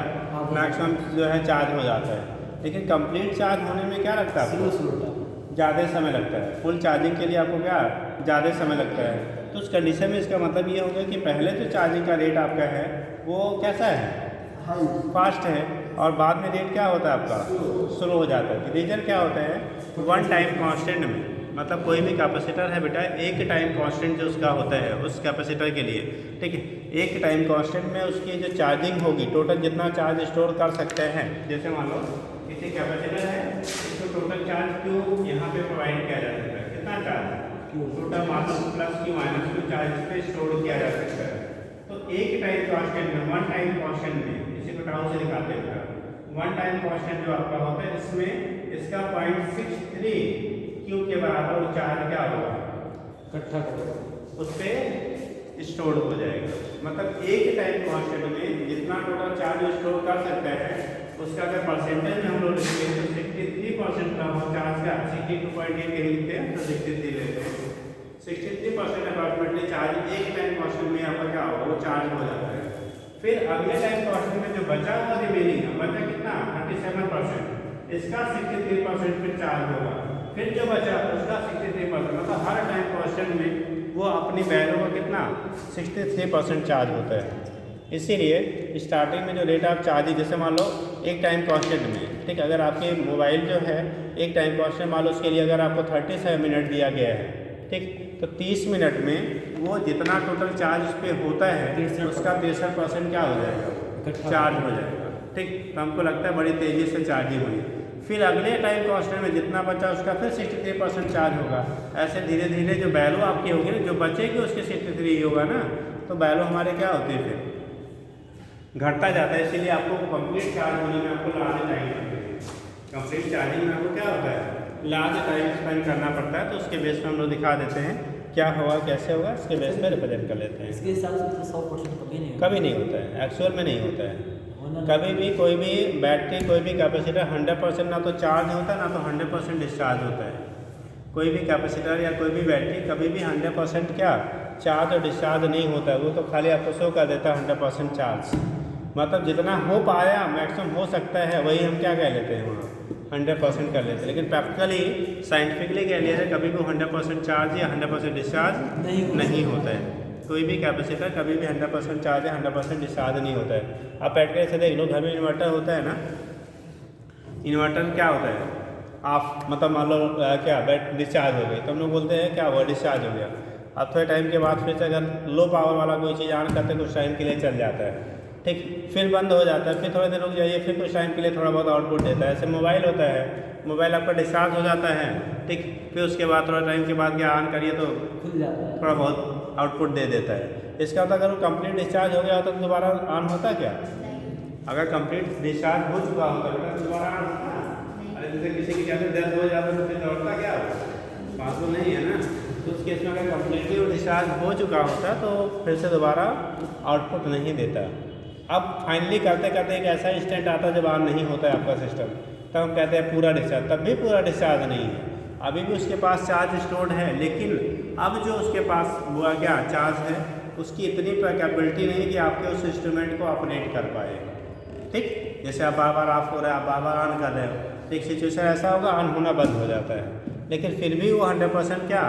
मैक्सिमम जो है चार्ज हो जाता है, लेकिन कंप्लीट चार्ज होने में क्या लगता है आपको ज़्यादा समय लगता है, फुल चार्जिंग के लिए आपको क्या ज़्यादा समय लगता है। तो उस कंडीशन में इसका मतलब ये होगा कि पहले जो चार्जिंग का रेट आपका है वो कैसा है फास्ट है, और बाद में रेट क्या होता है आपका स्लो हो जाता है। रीजन क्या होता है वन टाइम कांस्टेंट में, मतलब कोई भी कैपेसिटर है बेटा एक टाइम कांस्टेंट जो उसका होता है उस कैपेसिटर के लिए, ठीक है, एक टाइम कांस्टेंट में उसकी जो चार्जिंग होगी टोटल जितना चार्ज स्टोर कर सकते हैं, जैसे मान लो किसी कैपेसिटर है इसको टोटल चार्ज क्यू यहाँ पे प्रोवाइड किया जा सकता है, कितना चार्ज टोटल मान लो plus q minus q charge पे स्टोर किया जा सकता है। तो एक टाइम कांस्टेंट में वन टाइम कांस्टेंट में इसी को टाउ से दिखाते हैं, वन टाइम कांस्टेंट जो आपका होता है इसमें इसका 0.63 क्यू के बराबर वो चार्ज क्या होगा इकट्ठा उस पर स्टोर हो जाएगा। मतलब एक टाइम कांस्टेंट में जितना टोटल चार्ज स्टोर कर सकते हैं उसका अगर परसेंटेज में हम लोग लिखते हैं तो 63% का वो चार्ज का 62.8 कहीं लिखते हैं तो 63 लेते हैं, 63% अप्रॉक्सीमेटली चार्ज एक टाइम कांस्टेंट में आपका क्या होगा वो चार्ज हो जाता है। फिर अगले टाइम कांस्टेंट में जो बचा हुआ रिमेनिंग बचा कितना 37%, इसका 63% फिर चार्ज होगा, फिर जो बचा उसका 63%, मतलब हर टाइम कांस्टेंट में वो अपनी वैल्यू का कितना 63% चार्ज होता है। इसीलिए स्टार्टिंग में जो रेट ऑफ चार्जिंग जैसे मान लो एक टाइम कांस्टेंट में, ठीक, अगर आपके मोबाइल जो है एक टाइम कांस्टेंट मान लो उसके लिए अगर आपको 37 मिनट दिया गया है, ठीक, तो 30 मिनट में वो जितना टोटल चार्ज उस पर होता है उसका 63% क्या हो जाएगा चार्ज हो जाएगा, ठीक। तो हमको लगता है बड़ी तेज़ी से चार्जिंग हुई। फिर अगले टाइम कांस्टेंट में जितना बचा उसका फिर 63% चार्ज होगा। ऐसे धीरे धीरे जो वैल्यू आपकी होगी ना जो बचेगी उसके 63 होगा ना, तो वैल्यू हमारे क्या होती है फिर घटता जाता है। इसीलिए आपको कंप्लीट चार्ज होने में आपको लार्ज टाइम लगता है, कंप्लीट चार्जिंग में आपको क्या होता है लार्ज टाइम स्पेंड करना पड़ता है। तो उसके बेस पर हम लोग दिखा देते हैं क्या होगा कैसे होगा, इसके बेस पर रिप्रेजेंट कर लेते हैं। इसके हिसाब से तो 100% कभी नहीं होता है, एक्चुअल में नहीं होता है कभी भी। कोई भी बैटरी कोई भी कैपेसिटर 100% ना तो चार्ज होता है ना तो 100% डिस्चार्ज होता है। कोई भी कैपेसिटर या कोई भी बैटरी कभी भी 100% क्या चार्ज और डिस्चार्ज नहीं होता है, वो तो खाली आपको शो कर देता है 100% चार्ज। मतलब जितना हो पाया मैक्सिमम हो सकता है वही हम क्या कह लेते हैं वहाँ 100% कर लेते हैं। लेकिन प्रैक्टिकली साइंटिफिकली कह लिया जाए कभी भी 100% चार्ज या 100% डिस्चार्ज नहीं होता है। कोई भी कैपेसिटर कभी भी 100% चार्ज या 100% डिस्चार्ज नहीं होता है। आप प्रैक्टिकली से देख लो, घर में इन्वर्टर होता है ना, इन्वर्टर क्या होता है आप मतलब मान लो क्या बैट डिस्चार्ज हो गई तो हम लोग बोलते हैं क्या हुआ डिस्चार्ज हो गया। अब थोड़े टाइम के बाद फिर से अगर लो पावर वाला कोई चीज़ ऑन करते कुछ टाइम के लिए चल जाता है, ठीक, फिर बंद हो जाता है, फिर थोड़ी देर रुक जाइए, फिर कुछ टाइम के लिए थोड़ा बहुत आउटपुट देता है। ऐसे मोबाइल होता है, मोबाइल आपका डिस्चार्ज हो जाता है, ठीक, फिर उसके बाद थोड़ा टाइम के बाद क्या ऑन करिए तो खुल जाता है, थोड़ा बहुत आउटपुट दे देता है। इसका मतलब अगर वो कंप्लीट डिस्चार्ज हो गया होता तो दोबारा ऑन होता क्या? अगर कंप्लीट डिस्चार्ज हो चुका होता तो दोबारा ऑन होता। अरे जैसे किसी की कहते दर्द हो जाता तो फिर दौड़ता क्या बात तो नहीं है ना। तो उस केस में अगर कम्प्लीटली वो डिस्चार्ज हो चुका होता तो फिर से दोबारा आउटपुट नहीं देता। अब फाइनली करते करते एक ऐसा इंस्टेंट आता जब ऑन नहीं होता है आपका सिस्टम, तब हम कहते हैं पूरा डिस्चार्ज, तब भी पूरा डिस्चार्ज नहीं है, अभी भी उसके पास चार्ज स्टोर्ड है। लेकिन अब जो उसके पास हुआ क्या चार्ज है उसकी इतनी कैपेबिलिटी नहीं कि आपके उस इंस्ट्रूमेंट को ऑपरेट कर पाए, ठीक। जैसे आप बार बार ऑफ हो रहा है, आप बार बार ऑन कर रहे हो, तो एक सिचुएशन ऐसा होगा ऑन होना बंद हो जाता है, लेकिन फिर भी वो 100% क्या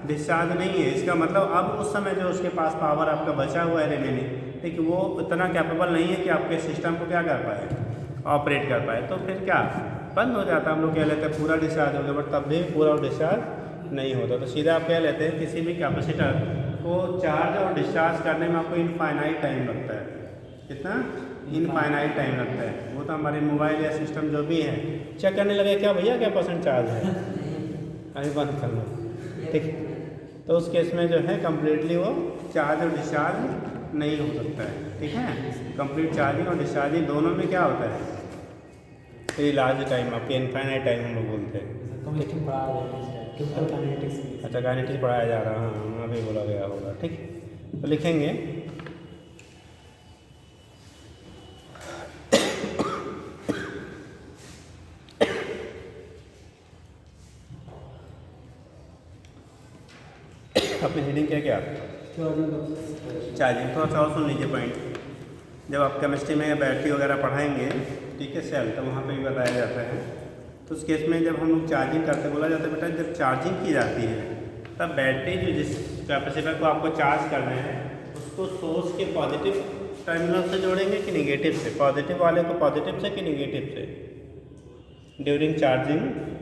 डिस्चार्ज नहीं है। इसका मतलब अब उस समय जो उसके पास पावर आपका बचा हुआ है रिमेनिंग, ठीक, वो इतना कैपेबल नहीं है कि आपके सिस्टम को क्या कर पाए ऑपरेट कर पाए, तो फिर क्या बंद हो जाता है। हम लोग कह लेते हैं पूरा डिस्चार्ज हो गया, बट तब भी पूरा डिस्चार्ज नहीं होता। तो सीधा आप कह लेते हैं किसी भी कैपेसिटर को चार्ज और डिस्चार्ज करने में आपको इनफाइनाइट टाइम लगता है। कितना इनफाइनाइट टाइम लगता है। वो तो हमारे मोबाइल या सिस्टम जो भी है चेक करने लगे क्या भैया क्या % चार्ज है, अभी बंद कर लो, ठीक। तो उस केस में जो है कम्प्लीटली वो चार्ज और डिस्चार्ज नहीं हो सकता है, ठीक है। कंप्लीट चार्जिंग और डिस्चार्जिंग दोनों में क्या होता है तो लार्ज टाइम आपके इनफाइनाइट टाइम हम लोग बोलते हैं। अच्छा काइनेटिक्स पढ़ाया जा रहा है, हाँ अभी बोला गया होगा, ठीक। तो लिखेंगे अपनी हेडिंग क्या क्या चार्जिंग। थोड़ा सा और सुन लीजिए पॉइंट। जब आप केमिस्ट्री में बैटरी वगैरह पढ़ाएंगे, ठीक है, सेल, तो वहाँ पे भी बताया जाता है। तो उस केस में जब हम लोग चार्जिंग करते बोला जाता है बेटा जब चार्जिंग की जाती है तब बैटरी जो जिस कैपेसिटर को आपको चार्ज करना है उसको सोर्स के पॉजिटिव टर्मिनल से जोड़ेंगे कि निगेटिव से, पॉजिटिव वाले को पॉजिटिव से कि निगेटिव से ड्यूरिंग चार्जिंग,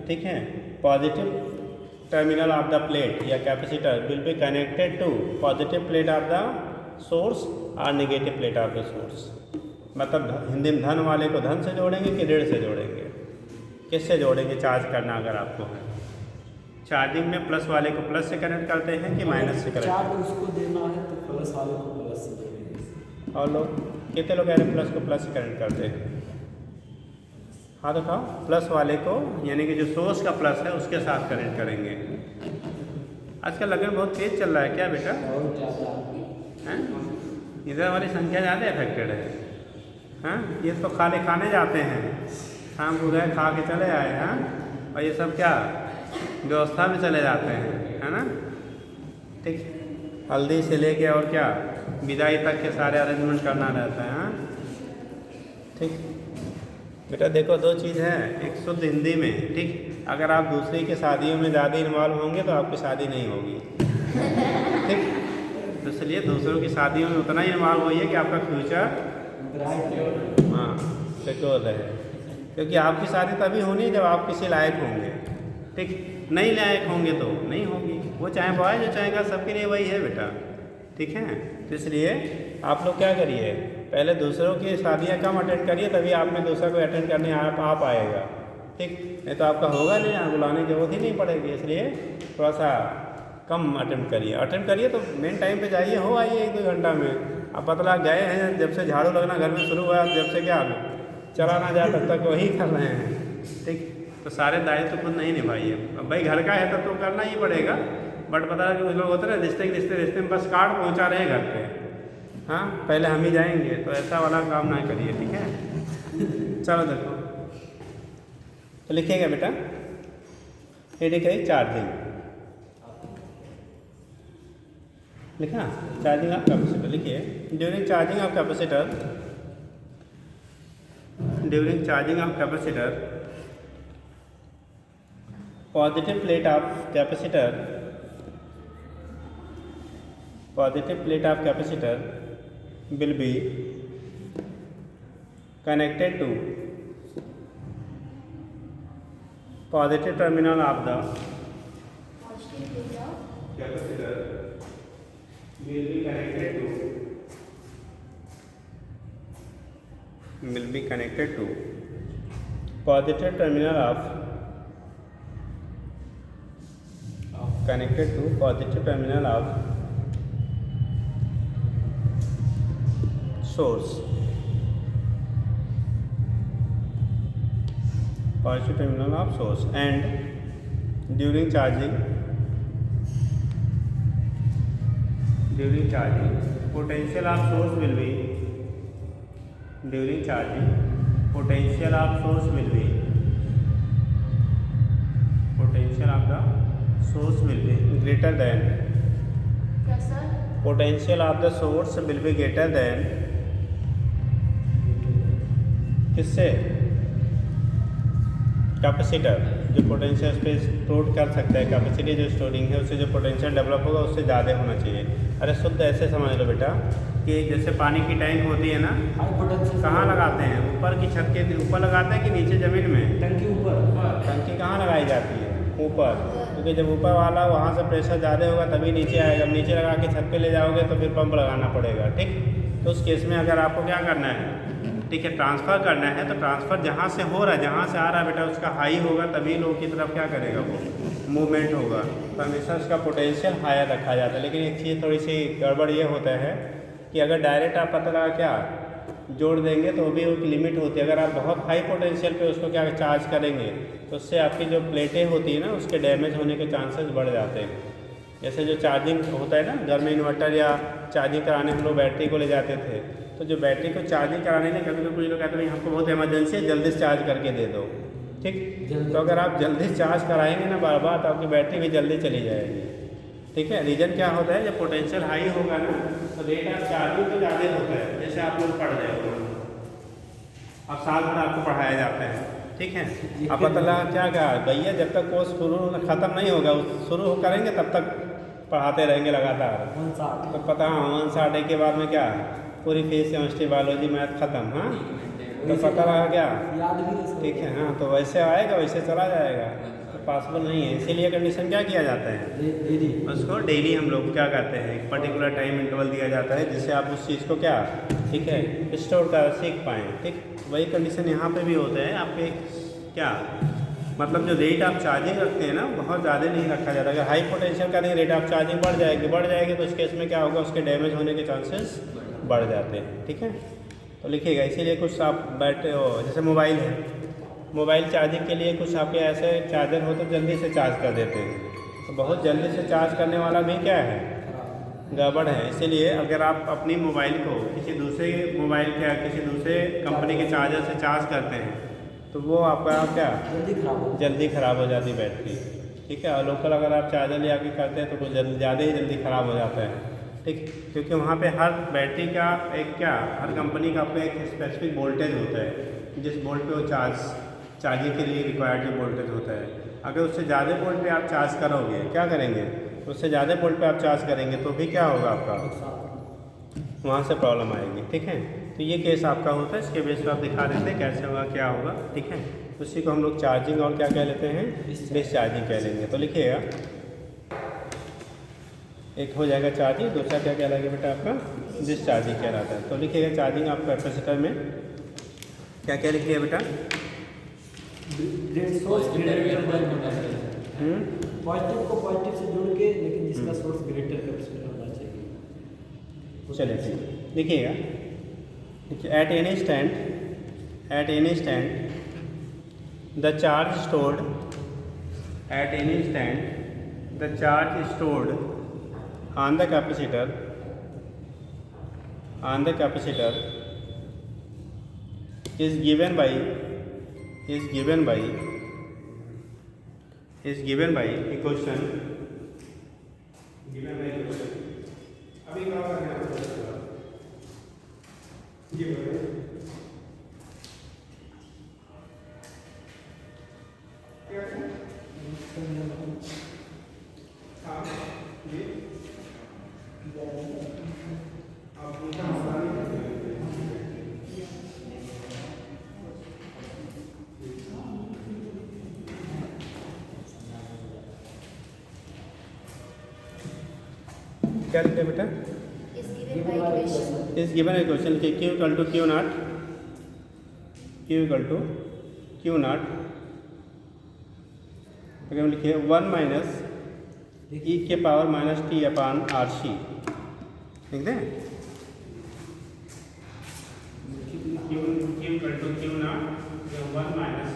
ठीक है। Positive terminal of the plate या capacitor will be connected to positive plate of the source और negative plate of the source. मतलब हिंदी में धन वाले को धन से जोड़ेंगे कि ऋण से जोड़ेंगे, किससे जोड़ेंगे चार्ज करना अगर आपको है। चार्जिंग में प्लस वाले को प्लस से कनेक्ट करते हैं कि माइनस से कनेक्ट चार्ज उसको देना है तो प्लस वाले को प्लस से देंगे। और लोग कितने लोग कह रहे हैं प्लस को प्लस से कनेक्ट करते हैं? हाँ तो कहो प्लस वाले को यानी कि जो सोर्स का प्लस है उसके साथ कनेक्ट करेंगे। आजकल लगन बहुत तेज चल रहा है क्या बेटा? बहुत ज़्यादा हैं इधर हमारी संख्या ज़्यादा अफेक्टेड है। हाँ ये तो खाने जाते हैं, शाम को गए खा के चले आए, हाँ, और ये सब क्या व्यवस्था में चले जाते हैं, है ना, ठीक। हल्दी से लेके और क्या विदाई तक के सारे अरेंजमेंट करना रहता है, हाँ, ठीक। बेटा देखो दो चीज़ है, एक शुद्ध हिंदी में, ठीक, अगर आप दूसरे की शादियों में ज़्यादा इन्वॉल्व होंगे तो आपकी शादी नहीं होगी, ठीक। तो इसलिए दूसरों की शादियों में उतना ही इन्वॉल्व होइए कि आपका फ्यूचर हाँ सिक्योर रहे, क्योंकि आपकी शादी तभी होनी है जब आप किसी लायक होंगे, ठीक। नहीं लायक होंगे तो नहीं होगी। वो चाहे बॉय जो चाहेगा सबके लिए वही है बेटा, ठीक है। तो इसलिए आप लोग क्या करिए पहले दूसरों की शादियाँ कम अटेंड करिए, तभी आप में दूसरा को अटेंड करने आ पाएगा, ठीक। नहीं तो आपका होगा नहीं, यहाँ बुलाने की जरूरत ही नहीं पड़ेगी। इसलिए थोड़ा सा कम अटेंड करिए तो मेन टाइम पे जाइए, हो आइए 1-2 घंटा में। अब बतला गए हैं जब से झाड़ू लगना घर में शुरू हुआ, जब से क्या चला ना जाए तब तक वही कर रहे हैं, ठीक। तो सारे दायित्व तो खुद नहीं निभाइए। अब भाई घर का है तब तो करना ही पड़ेगा, बट पता है कि कुछ लोग होते हैं रिश्ते में बस कार्ड पहुँचा रहे हैं घर पे, हाँ पहले हम ही जाएंगे, तो ऐसा वाला काम ना करिए, ठीक है। चलो देखो तो लिखिएगा बेटा हेडिंग है चार्जिंग। लिखा चार्जिंग ऑफ कैपेसिटर लिखिए during charging of capacitor positive plate of capacitor will be connected to positive terminal of the positive data capacitor will be connected to positive terminal of source and during charging potential of source will be greater than क्या sir potential of the source will be greater than किससे capacitor जो potential space store कर सकता है capacity जो storing है उससे जो पोटेंशियल डेवलप होगा उससे ज़्यादा होना चाहिए। अरे शुद्ध ऐसे समझ लो बेटा कि जैसे पानी की टैंक होती है ना हाई पोटेंशियल कहाँ लगाते हैं ऊपर की छत के ऊपर लगाते हैं कि नीचे ज़मीन में टंकी ऊपर टंकी कहाँ लगाई जाती है ऊपर क्योंकि जब ऊपर वाला वहाँ से प्रेशर ज़्यादा होगा तभी नीचे आएगा नीचे लगा के छत पे ले जाओगे तो फिर पंप लगाना पड़ेगा ठीक। तो उस केस में अगर आपको क्या करना है ठीक है ट्रांसफ़र करना है तो ट्रांसफ़र जहाँ से हो रहा है जहाँ से आ रहा है बेटा उसका हाई होगा तभी लो की तरफ क्या करेगा वो मूवमेंट होगा तो हमेशा उसका पोटेंशियल हायर रखा जाता है। लेकिन एक चीज़ थोड़ी सी गड़बड़ ये होता है कि अगर डायरेक्ट आप पता लगा क्या जोड़ देंगे तो भी एक लिमिट होती है। अगर आप बहुत हाई पोटेंशियल पे उसको क्या चार्ज करेंगे तो उससे आपकी जो प्लेटें होती है ना उसके डैमेज होने के चांसेस बढ़ जाते हैं। जैसे जो चार्जिंग होता है ना घर में इन्वर्टर या चार्जिंग कराने हम लोग बैटरी को ले जाते थे तो जो बैटरी को चार्जिंग कराने के कभी कुछ लोग कहते हैं हमको बहुत इमरजेंसी है जल्दी से चार्ज करके दे दो ठीक। तो अगर आप जल्दी चार्ज कराएंगे ना बार बार तो आपकी बैटरी भी जल्दी चली जाएगी ठीक है। रीज़न क्या होता है जब पोटेंशियल हाई होगा ना तो रेट ऑफ चार्जिंग तो ज़्यादा होता है। जैसे आप लोग पढ़ रहे हो अब साल भर आपको पढ़ाया जाता है ठीक है। अब पता लगा क्या कहा भैया जब तक कोर्स ख़त्म नहीं होगा शुरू करेंगे तब तक पढ़ाते रहेंगे लगातार तो पता हाँ 160 के बाद में क्या पूरी फीस केमिस्ट्री बायोलॉजी मैथ खत्म हाँ तो पता लगा क्या याद भी ठीक है हाँ तो वैसे आएगा वैसे चला जाएगा तो पॉसिबल नहीं है। इसीलिए कंडीशन क्या किया जाता है उसको डेली हम लोग क्या कहते हैं एक पर्टिकुलर टाइम इंटरवल दिया जाता है जिससे आप उस चीज़ को क्या ठीक है स्टोर कर सीख पाएँ ठीक। वही कंडीशन यहाँ पे भी होता है आपके क्या मतलब जो रेट ऑफ चार्जिंग रखते हैं ना बहुत ज़्यादा नहीं रखा जाता। अगर हाई पोटेंशियल का नहीं रेट ऑफ चार्जिंग बढ़ जाएगी तो उस केस में क्या होगा उसके डैमेज होने के चांसेस बढ़ जाते हैं ठीक है। तो लिखिएगा इसीलिए कुछ आप बैटरी हो जैसे मोबाइल है मोबाइल चार्जिंग के लिए कुछ आपके ऐसे चार्जर हो तो जल्दी से चार्ज कर देते हैं तो बहुत जल्दी से चार्ज करने वाला भी क्या है गड़बड़ है। इसीलिए अगर आप अपनी मोबाइल को किसी दूसरे मोबाइल के किसी दूसरे कंपनी के चार्जर से चार्ज करते हैं तो वो आपका क्या जल्दी ख़राब हो जाती बैटरी ठीक है। और लोकल अगर आप चार्जर ले आके करते हैं तो कुछ ज़्यादा ही जल्दी ख़राब हो जाता है ठीक। क्योंकि वहाँ पे हर बैटरी का एक क्या हर कंपनी का आपका एक स्पेसिफिक वोल्टेज होता है जिस वोल्ट पे वो चार्जिंग के लिए रिक्वायर्ड जो वोल्टेज होता है। अगर उससे ज़्यादा वोल्ट पे आप चार्ज करोगे क्या करेंगे उससे ज़्यादा वोल्ट पे आप चार्ज करेंगे तो भी क्या होगा आपका वहाँ से प्रॉब्लम आएगी ठीक है। तो ये केस आपका होता है इसके बेस पर आप दिखा देते हैं कैसे होगा क्या होगा ठीक है। उसी को हम लोग चार्जिंग और क्या कह लेते हैं डिस्चार्जिंग कह लेंगे। तो लिखिएगा एक हो जाएगा चार्जिंग दूसरा क्या कहलाएगा बेटा आपका डिस्चार्जिंग कहलाता है। तो लिखिएगा चार्जिंग आप कैपेसिटर में क्या क्या लिखिएगा बेटा पॉजिटिव को पॉजिटिव से जोड़ के लेकिन जिसका सोर्स ग्रेटर कैपेसिटर होना चाहिए। चलिए ठीक देखिएगा at any stand the charge stored on the capacitor is given by equation अभी क्या करना है ये क्या है हाँ ये आप उनका मसला नहीं क्या लिखते बेटा इस गिवन इक्वेशन के Q equal to Q naught हम लिखिए 1 माइनस ई के power minus t upon r c लिख दें Q equal to Q naught 1 minus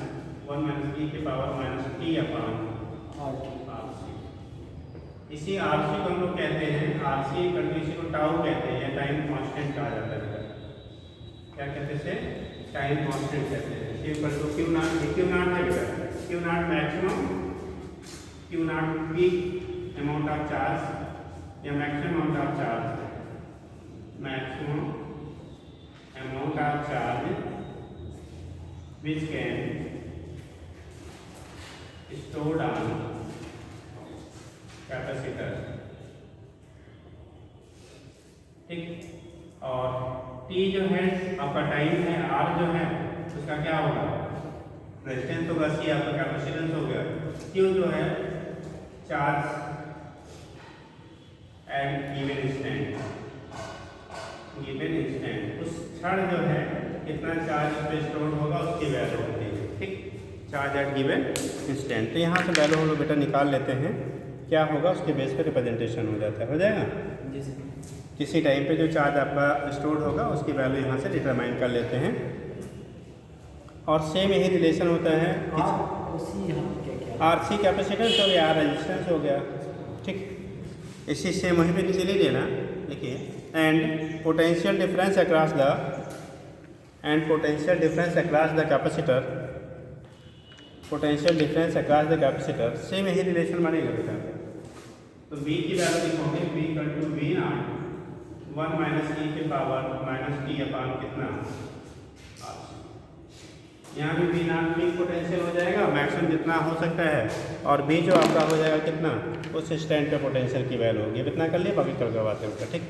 e के power minus t upon r c. इसी आर सी को हम लोग कहते हैं आर सी इसी को टाउ कहते हैं या टाइम कांस्टेंट कहा जाता है बेटा। क्या कहते हैं इसे टाइम कांस्टेंट कहते हैं। Q equal to Q naught है बेटा। Q naught maximum Q naught peak amount of charge या maximum amount of charge which can stored on capacitor ठीक। और T जो है आपका टाइम है, R जो है उसका क्या होगा रेजिस्टेंस होगा, C आपका कैपेसिटेंस हो गया, Q जो है चार्ज एट गिवन इंस्टेंट उस क्षण जो है कितना चार्ज पे स्टोर होगा उसकी वैल्यू होती है ठीक। चार्ज एट गिवन इंस्टेंट तो यहाँ से वैल्यू हम लोग बेटा निकाल लेते हैं क्या होगा उसके बेस पे रिप्रेजेंटेशन हो जाता है, हो जाएगा। किसी टाइम पे जो चार्ज आपका स्टोर होगा उसकी वैल्यू यहाँ से डिटरमाइन कर लेते हैं। और सेम यही रिलेशन होता है आर सी कैपेसिटेंस हो गया, आर रेजिस्टेंस हो गया ठीक। इसी सेम वहीं पे नीचे ले लेना देखिए and potential difference across the capacitor same यही रिलेशन बनेगा बेटा। तो B की वैल्यू लिखोगे B equal to V naught 1 minus e के पावर माइनस टी अपान कितना यहाँ भी V नॉट पीक पोटेंशियल हो जाएगा मैक्सिमम जितना हो सकता है और B जो आपका हो जाएगा कितना उस स्टैंड पे पोटेंशियल की वैल्यू होगी। अब इतना कर लिए बाकी कल करवाते हैं ठीक।